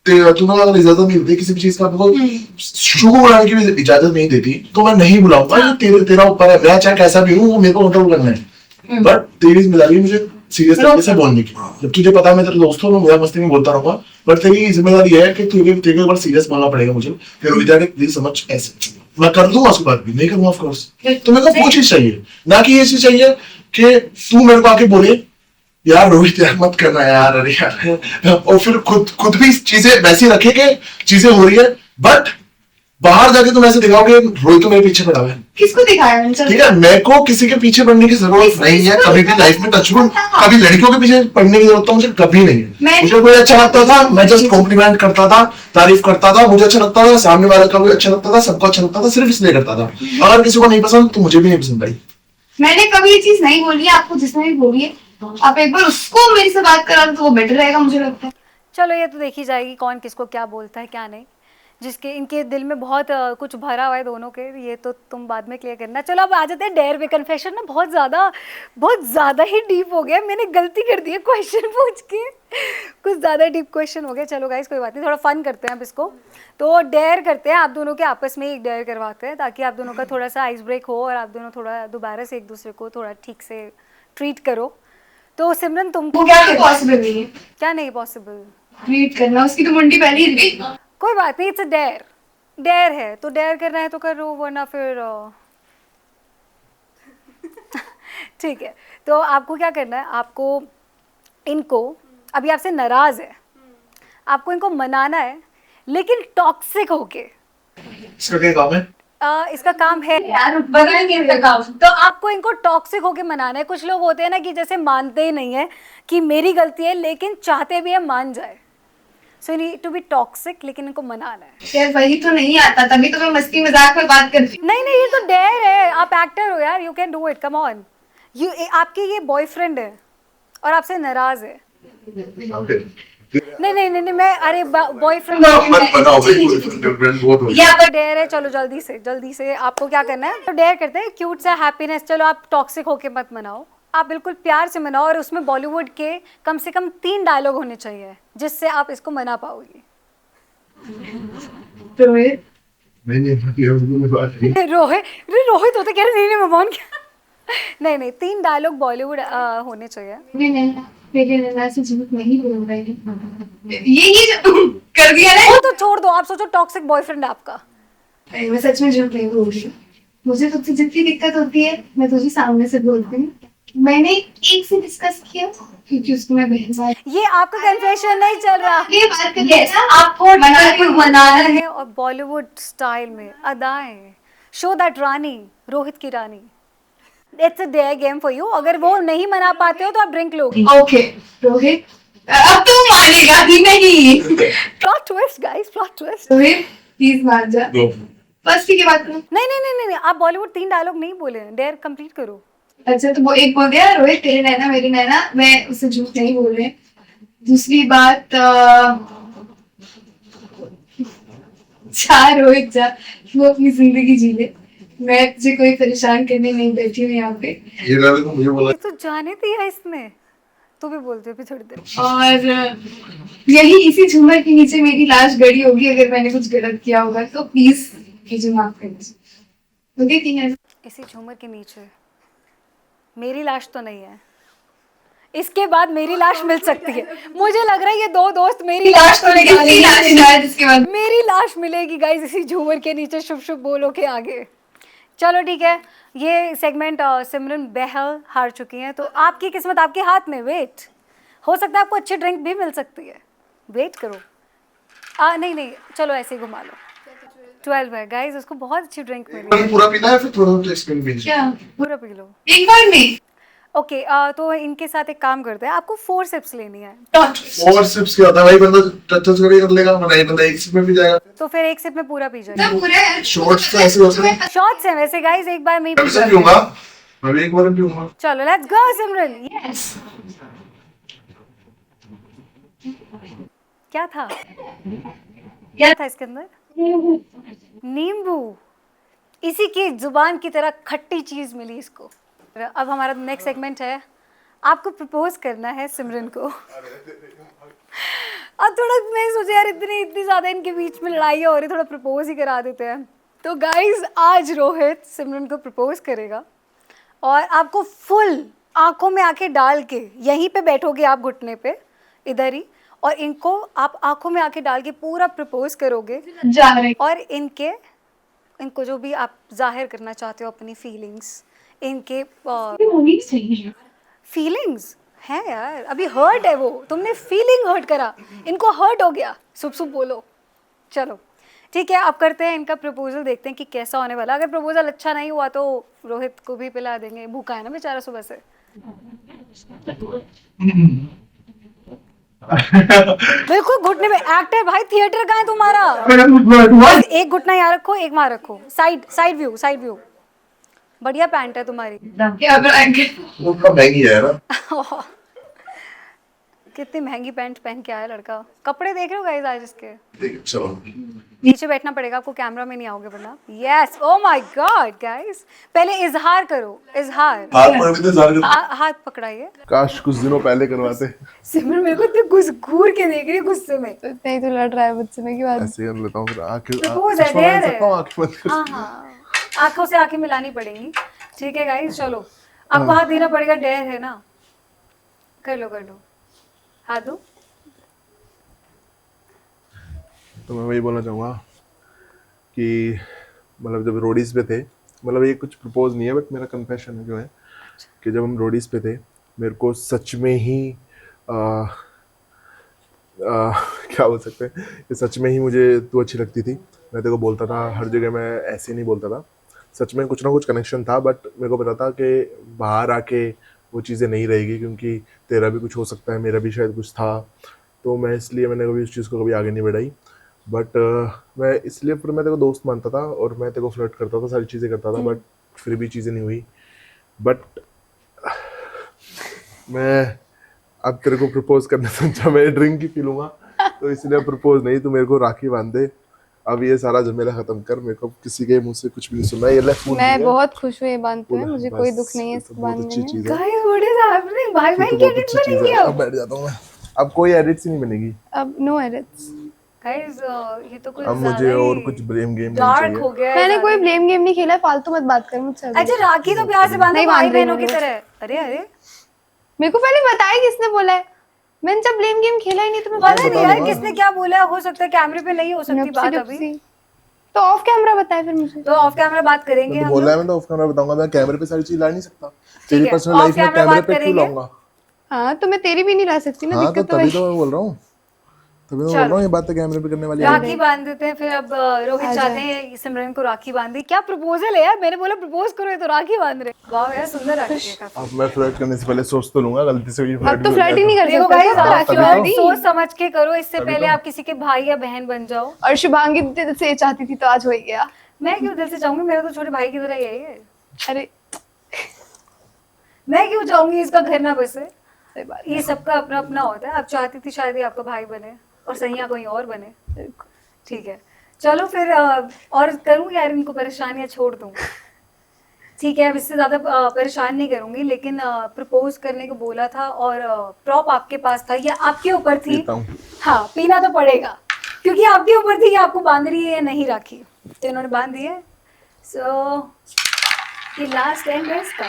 तुम्हें अगर इजाजत नहीं देती किसी भी चीज का, मेरे को शुरू बनाने की भी इजाजत नहीं देती तो मैं नहीं बुलाऊंगा, ये तेरा ऊपर है, मैं चाहे कैसा भी हूँ वो मेरे को कंट्रोल करना है। बट तेरी जिम्मेदारी मुझे सीरियस तरीके से बोलने की, जब तुझे पता है मैं तेरे दोस्त हूँ मैं मजाक मस्ती में बोलता रहूंगा, बट तेरी जिम्मेदारी है कि तुझे तेरे ऊपर सीरियस बोलना पड़ेगा मुझे, फिर रोहिता के प्लीज समझ ऐसे मैं कर दूंगा उसके बाद भी नहीं करूंगा ऑफ कोर्स। तो मेरे को वो चीज चाहिए, ना कि ये चीज चाहिए कि तू मेरे को आके बोले यार रोहित यार मत करना यार, अरे यार, और फिर खुद भी चीजें वैसी रखे कि चीजें हो रही है बट बाहर जाके तुम ऐसे दिखाओगे रोहित तो मेरे पीछे पड़ा है। किसको दिखाया मैंने? ठीक है, मेरे को किसी के पीछे पड़ने की जरूरत नहीं है कभी भी लाइफ में, टचवुड कभी लड़कियों के पीछे पड़ने की जरूरत तो मुझे कभी नहीं है। मुझे कोई अच्छा लगता था मैं जस्ट कॉम्प्लीमेंट करता था, तारीफ करता था, मुझे अच्छा लगता था, सामने वाले का भी अच्छा लगता था, सबको अच्छा लगता था, सिर्फ इसलिए करता था। अगर किसी को नहीं पसंद तो मुझे भी नहीं पसंद आई। मैंने कभी ये चीज नहीं बोली है, आपको जिसने भी बोली है आप एक बार उसको मेरे से बात करा तो वो बेटर रहेगा मुझे लगता है। चलो ये तो देखी जाएगी कौन किसको क्या बोलता है क्या नहीं, जिसके इनके दिल में बहुत कुछ भरा हुआ है दोनों के, ये तो तुम बाद में क्लियर करना। चलो अब आ जाते हैं डेयर पे। कन्फेशन ना बहुत ज़्यादा ही डीप हो गया, मैंने गलती कर दी है क्वेश्चन पूछ के, कुछ ज़्यादा डीप क्वेश्चन हो गया। चलो गाइस कोई बात नहीं, थोड़ा फन करते हैं अब इसको। तो डेयर करते हैं, आप दोनों के आपस में एक डेयर करवाते हैं ताकि आप दोनों का थोड़ा सा आइस ब्रेक हो और आप दोनों थोड़ा दोबारा से एक दूसरे को थोड़ा ठीक से ट्रीट करो। तो सिमरन तुमको क्या पॉसिबल नहीं है? क्या नहीं पॉसिबल ट्रीट करना, उसकी तो मुंडी पहले ही हिल गई। कोई बात नहीं, इट्स अ डेयर है तो डेयर करना है तो करो, वरना फिर ठीक है। तो आपको क्या करना है, आपको इनको अभी आपसे नाराज है, आपको इनको मनाना है लेकिन टॉक्सिक होके। इसका क्या काम है? इसका काम है यार बनाएंगे मेरा काम। तो आपको इनको टॉक्सिक होके मनाना है। कुछ लोग होते हैं ना कि जैसे मानते ही नहीं है कि मेरी गलती है लेकिन चाहते भी है मान जाए, so you need to be toxic, लेकिन इनको मनाना है। यार वही तो नहीं आता, तभी तो मैं मस्ती मजाक में बात कर रही नहीं ये तो डेयर है, आप एक्टर हो यार, you can do it, come on. आपके ये बॉयफ्रेंड है और आपसे नाराज है। नहीं मैं अरे बॉयफ्रेंड या पर डेयर है। चलो जल्दी से आपको क्या करना है, तो डेयर करते हैं क्यूट सा हैप्पीनेस। चलो आप टॉक्सिक होके मत मनाओ, आप बिल्कुल प्यार से मनाओ, और उसमें बॉलीवुड के कम से कम 3 डायलॉग होने चाहिए जिससे आप इसको मना पाओगी। रोहित रोहित होते कह रहे नहीं मैं नहीं 3 डायलॉग बॉलीवुड होने चाहिए। नहीं मेरे नैना से झूठ नहीं बोल रहे हैं, ये जो कर दिया ना। वो तो छोड़ दो, आप सोचो टॉक्सिक बॉयफ्रेंड है आपका। मैं सच में झूठ नहीं बोल रही हूँ, मुझे तुझसे जितनी दिक्कत होती है मैं तुझे सामने से बोलती हूँ। मैंने एक से डिस्कस किया क्योंकि उसको मैं बहन, ये आपका कन्फेशन नहीं चल रहा, ये बात करके आपको मनाना है। और बॉलीवुड स्टाइल में अदाएं, शो दैट रानी, रोहित की रानी। It's a dare game for you, अगर वो नहीं मना पाते हो तो आप ड्रिंक लोगे। ओके रोहित, अब तो मानेगा ही नहीं। Plot twist guys, plot twist. Rohit please मान जा। फर्स्ट की बात करो। नहीं, आप बॉलीवुड 3 डायलॉग नहीं बोले, डेयर कंप्लीट करो। अच्छा तो वो एक बोल दिया रोहित तेरे नैना मेरी नैना, मैं उससे झूठ नहीं बोल रहे। दूसरी बात जा रोहित जा, वो अपनी जिंदगी जी ले, मैं तुझे कोई परेशान करने नहीं बैठी हूँ यहाँ पे। ये वाले तो मुझे बोला ये तो जाने दिया इसने, तू भी बोलते हो थोड़ी देर। और यही इसी झूमर के नीचे मेरी लाश गड़ी होगी अगर मैंने कुछ गलत किया होगा तो प्लीज मुझे माफ कर दीजिए। ओके ठीक है। इसी झूमर के नीचे मेरी लाश तो नहीं है, इसके बाद मेरी लाश मिल सकती है। मुझे लग रहा है ये 2 दोस्त मेरी लाश तो लेके इसकी लाश है शायद इसके बाद। मेरी लाश मिलेगी गाइस इसी झूमर के नीचे, शुभ शुभ बोलो के आगे। चलो ठीक है, ये सेगमेंट सिमरन बहल हार चुकी हैं, तो आपकी किस्मत आपके हाथ में। वेट, हो सकता है आपको अच्छी ड्रिंक भी मिल सकती है, वेट करो। नहीं, चलो ऐसे ही घुमा लो। 12 है गाइस, उसको बहुत अच्छी ड्रिंक मिली। पूरा पीना है फिर थोड़ा तो एक्सप्लेन भी क्या पूरा पी लो। एक बार में? ओके, तो इनके साथ एक काम करते हैं, आपको 4 सिप्स लेनी है। और सिप्स क्या होता है भाई, बंदा टच करके कर लेगा, वरना एक बंदा एक सिप में भी जाएगा। तो फिर एक सिप में पूरा पी जाए। सब पूरा है। शॉर्ट्स तो ऐसे होते हैं। शॉर्ट्स हैं वैसे गाइस, एक बार में ही मैं पी भी सब जाए। पीऊंगा, मैं भी एक बार पीऊंगा। चलो लेट्स गो सिमरन। Yes. क्या था इसके अंदर? नींबू। इसी की जुबान की तरह खट्टी चीज मिली इसको। अब हमारा नेक्स्ट सेगमेंट है, आपको प्रपोज करना है सिमरन को। अब थोड़ा मैं सोचा यार इतनी ज़्यादा इनके बीच में लड़ाई हो रही, थोड़ा प्रपोज ही करा देते हैं। तो गाइज आज रोहित सिमरन को प्रपोज करेगा और आपको फुल आंखों में आंखें डाल के यहीं पे बैठोगे आप घुटने पे इधर ही, और इनको आप आंखों में आंखें डाल के पूरा प्रपोज करोगे जा रहे और इनको जो भी आप जाहिर करना चाहते हो अपनी फीलिंग्स, इनके होनी चाहिए। फीलिंग्स है यार, अभी हर्ट है वो, तुमने फीलिंग हर्ट करा, इनको हर्ट हो गया। शुभ बोलो। चलो ठीक है, अब करते हैं इनका प्रपोजल, देखते हैं कि कैसा होने वाला। अगर प्रपोजल अच्छा नहीं हुआ तो रोहित को भी पिला देंगे, भूखा है ना बेचारा सुबह से। बिल्कुल घुटने में एक्टर भाई, थिएटर कहाँ है तुम्हारा? एक घुटना यहाँ रखो, एक वहाँ रखो, साइड व्यू। बढ़िया पैंट है तुम्हारी। क्या ब्रांड? वो कब महंगी है ना। कितनी महंगी पैंट पहन के आया लड़का। कपड़े देख रहे हो गाइस आज इसके? देखिए चलो नीचे बैठना पड़ेगा आपको, कैमरा में नहीं आओगे वरना। Yes, oh my God guys, पहले इजहार करो, इजहार। हाथ पर भी तो ज़्यादा हाथ पकड़ाइए। काश कुछ दिनों पहले करवाते। सिमरन मेरे को इतने घूर के देख रही है गुस्से में। नहीं तो लड़ रहा है मुझसे, मैं क्यों ऐसे कर लेता हूँ फिर Propose है, dare है। आंखें बंद कर। हाँ, आंखों से आंखें मिलानी पड़ेंगी। ठीक है गाइस, चलो आपको हाथ देना पड़ेगा, डेयर है ना। कर लो हाथ दो। तो मैं वही बोलना चाहूँगा कि मतलब जब रोडीज पे थे, मतलब ये कुछ प्रपोज नहीं है बट मेरा कन्फेशन है जो है कि जब हम रोडीज पे थे मेरे को सच में ही क्या बोल सकते हैं कि सच में ही मुझे तू अच्छी लगती थी। मैं तेरे को बोलता था हर जगह, मैं ऐसे नहीं बोलता था, सच में कुछ ना कुछ कनेक्शन था, बट मेरे को पता था कि बाहर आके वो चीज़ें नहीं रहेगी क्योंकि तेरा भी कुछ हो सकता है, मेरा भी शायद कुछ था, तो मैं इसलिए मैंने कभी उस चीज़ को कभी आगे नहीं बढ़ाई। बट मैं इसलिए फिर मैं तेरे को दोस्त मानता था और मैं तेरे को फ्लर्ट करता था, सारी चीज़ें करता था, बट फिर भी चीज़ें नहीं हुई। बट मैं अब तेरे को प्रपोज करना समझा, मैं ड्रिंक ही पी लूँगा, तो इसलिए प्रपोज नहीं, तू मेरे को राखी बांध दे। अब ये सारा झमेला खत्म कर, मेरे को किसी के मुंह से कुछ भी नहीं सुनना। ये ले फूल मैं बहुत खुश हुई बांधते हुए, मुझे कोई दुख नहीं है इस बहुत बांधने अच्छी में। चीज़ है, गाइस व्हाट इज हैपनिंग? भाई ये बहन तो की बहुत एडिट अच्छी चीज़ बनेगी है। अब। अब बैठ जाता हूँ मैं, अब कोई एडिट्स ही नहीं बनेगी। अब नो एडिट्स। गाइस ये तो कुछ अब मुझे ज़्यादा और ही कुछ ब्लेम गेम नहीं डार्क हो चाहिए। गया है मैंने ज़्यादा कोई ही। ब्लेम गेम नहीं खेला है, फालतू मत बात कर मुझसे अभी। अच्छा राखी तो प्यार से बांधो नहीं भाई बांध रही बहनों की हूँ। तरह। अरे मेरे को पहले बताया किसने बोला है? मैंने जब ब्लेम गेम खेला ही नहीं तो मैं पता नहीं यार दूंगा। किसने क्या बोला, हो सकता है कैमरे पे नहीं हो सकती नप्सी बात डप्सी। अभी, तो ऑफ कैमरा बताया फिर मुझे। तो ऑफ कैमरा बात करेंगे मैं तो हम बोला है, लोग। मैं तो ऑफ कैमरा बताऊंगा, मैं कैमरे पे सारी चीज ला नहीं सकता। तेरी है, पर्सनल off लाइफ में camera कैमरे बात पे क्यों करेंगे। लाऊंगा? हाँ तो मैं तेरी भी नहीं ला सकती ना, हाँ तो दिक्कत तो तभी वही। तो मैं बोल रहा हूँ तो मैं बोल चलो। रहा हूँ ये बातें कैमरे पे करने वाली है राखी बांध देते हैं फिर। अब रोहित आजा। चाहते हैं सिमरन को राखी बांधे। क्या प्रपोजल है यार, मैंने बोला प्रपोज करो, ये तो राखी बांध रहे। वाह यार, सुंदर राखी है काफी। अब मैं फ्लर्ट करने से पहले सोच तो लूंगा, गलती से भी अब तो फ्लर्ट ही नहीं कर देखो सकते गाइस, थे, आप राखी तभी बांध तो। दी। सोच समझ के करो, इससे तभी पहले तो। आप किसी के भाई या बहन बन जाओ। और शुभांगी दिल से चाहती थी तो आज हो ही गया। मैं क्यों दिल से चाहूंगी, मेरा तो छोटे भाई की तरह ही है ये। अरे मैं क्यों चाहूंगी इसका घर ना बसे। सही बात ये सबका अपना अपना होता है। आप चाहती थी शायद ये आपका भाई बने और सैया कोई और बने। है। ठीक है, चलो फिर और करूँ यार, इनको परेशानियां छोड़ दूँ। ठीक है, अब इससे ज्यादा परेशान नहीं करूंगी, लेकिन प्रपोज करने को बोला था और प्रॉप आपके पास था या आपके ऊपर थी। पीता हूँ। हाँ, पीना तो पड़ेगा क्योंकि आपके ऊपर थी कि आपको बांध रही है या नहीं राखी, तो इन्होंने बांध दी है। सो ये लास्ट एंड है इसका।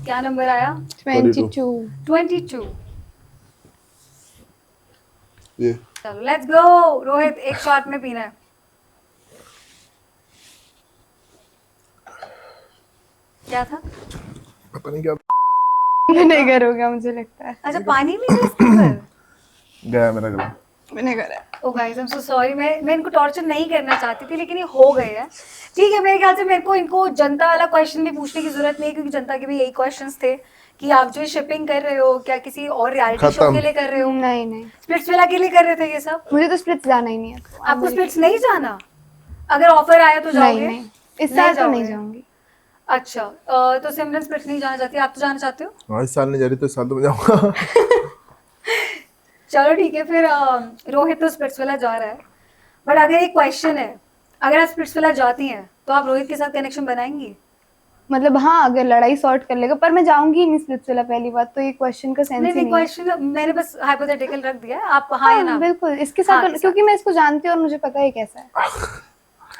क्या नंबर आया? 22। 22। ये चलो लेट्स गो। रोहित, एक शॉट में पीना है। क्या था? पता नहीं क्या विनेगर हो गया मुझे लगता है। अच्छा, पानी भी है इसके अंदर। गया मेरा गला। विनेगर है। Oh guys, I am so sorry. मैं इनको टॉर्चर नहीं करना चाहती थी, लेकिन ये हो गए हैं। ठीक है, मेरे ख्याल से मेरे को इनको जनता वाला क्वेश्चन भी पूछने की जरूरत नहीं है, क्योंकि जनता के भी यही क्वेश्चंस थे कि आप जो शिपिंग कर रहे हो, क्या किसी और रियलिटी शो खत्म। के लिए कर रहे हो? नहीं नहीं, स्प्लिट्स विला के लिए कर रहे थे ये सब? मुझे तो स्प्लिट्स जाना ही नहीं है। आपको स्प्लिट्स नहीं जाना? अगर ऑफर आया तो नहीं जाओगे? नहीं, इस साल तो नहीं जाओगे? जाऊंगी। अच्छा, तो सिमरन स्प्लिट्स नहीं जाना चाहती, आप तो जाना चाहते हो? हाँ, इस साल नहीं जा रही तो इस साल तो मैं जाऊंगा। चलो ठीक है फिर। रोहित तो स्प्लिट्स विला जा रहा है, बट अगर एक क्वेश्चन है, अगर आप स्प्लिट्स विला जाती हैं तो आप रोहित के साथ कनेक्शन बनाएंगी? मतलब हाँ, अगर लड़ाई सॉर्ट कर लेगा, पर मैं जाऊंगी ही नहीं स्प्लिट्स वाला। पहली बात तो ये क्वेश्चन का सेंस नहीं ही नहीं, नहीं है। क्वेश्चन मैंने बस हाइपोथेटिकल रख दिया है, आप हाँ या ना? बिल्कुल इसके साथ हाँ, तो- क्योंकि मैं इसको जानती हूँ और मुझे पता है कैसा है।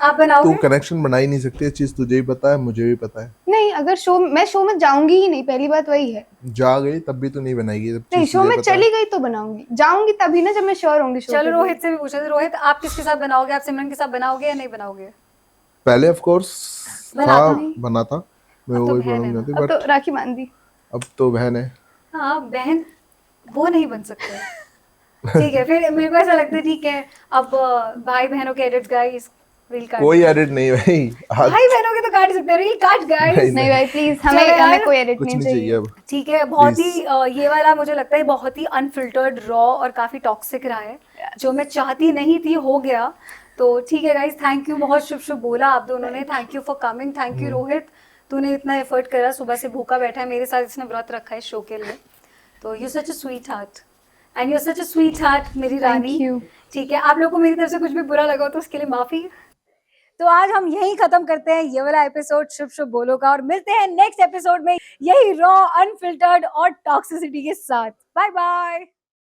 आप तू बनाओगे? कनेक्शन बना ही नहीं सकती, ये चीज तुझे भी पता है, मुझे भी पता है। नहीं, अगर मैं शो में जाऊंगी ही नहीं, पहली बात वही है। जा गई तब भी तो नहीं बनाएगी, जब नहीं, चीज शो तुझे में पता है। चली गई तो बनाऊंगी। जाऊंगी तभी ना जब मैं श्योर होंगी शो चलो के लिए। रोहित से भी पूछा था। रोहित, आप किसके साथ बनाओगे? आप सिमरन के साथ बनाओगे या नहीं बनाओगे? पहले ऑफ कोर्स बना था, तो नहीं। बना था, मैं अब तो वही बहन है प्रॉब्लम ना। नहीं थी, अब बट तो राखी बांधी। अब तो बहन है। हाँ, बहन वो नहीं बन सकते। ठीक है, फिर मेरे को ऐसा लगता है ठीक है, अब भाई बहनों के एडिट्स गाइस, रील काट। कोई एडिट नहीं भाई, आज भाई बहनों के तो काट सकते हैं, रील काट गाइस। नहीं, नहीं भाई प्लीज, चलो हमें यार, हमें कोई एडिट कुछ नहीं नहीं चाहिए चाहिए। अब। ठीक है, बहुत ही Please. ये वाला मुझे लगता है बहुत ही अनफिल्टर्ड, रॉ और काफी टॉक्सिक रहा है, जो मैं चाहती नहीं थी हो गया। तो ठीक है गाइस, थैंक यू, बहुत शुभ शुभ बोला आप दोनों ने। Thank you for coming. Thank you Rohit, तूने इतना एफर्ट करा, सुबह से भूखा बैठा है मेरे साथ, इसने व्रत रखा है शो के लिए। तो you such a sweet heart and you such a sweet heart मेरी रानी। you. ठीक है, आप लोगों को मेरी तरफ से कुछ भी बुरा लगा हो तो उसके लिए माफी। तो आज हम यही खत्म करते हैं ये वाला एपिसोड शुभ शुभ बोलो का, और मिलते हैं नेक्स्ट एपिसोड में यही रॉ, अनफिल्टर्ड और टॉक्सिसिटी के साथ। Bye bye.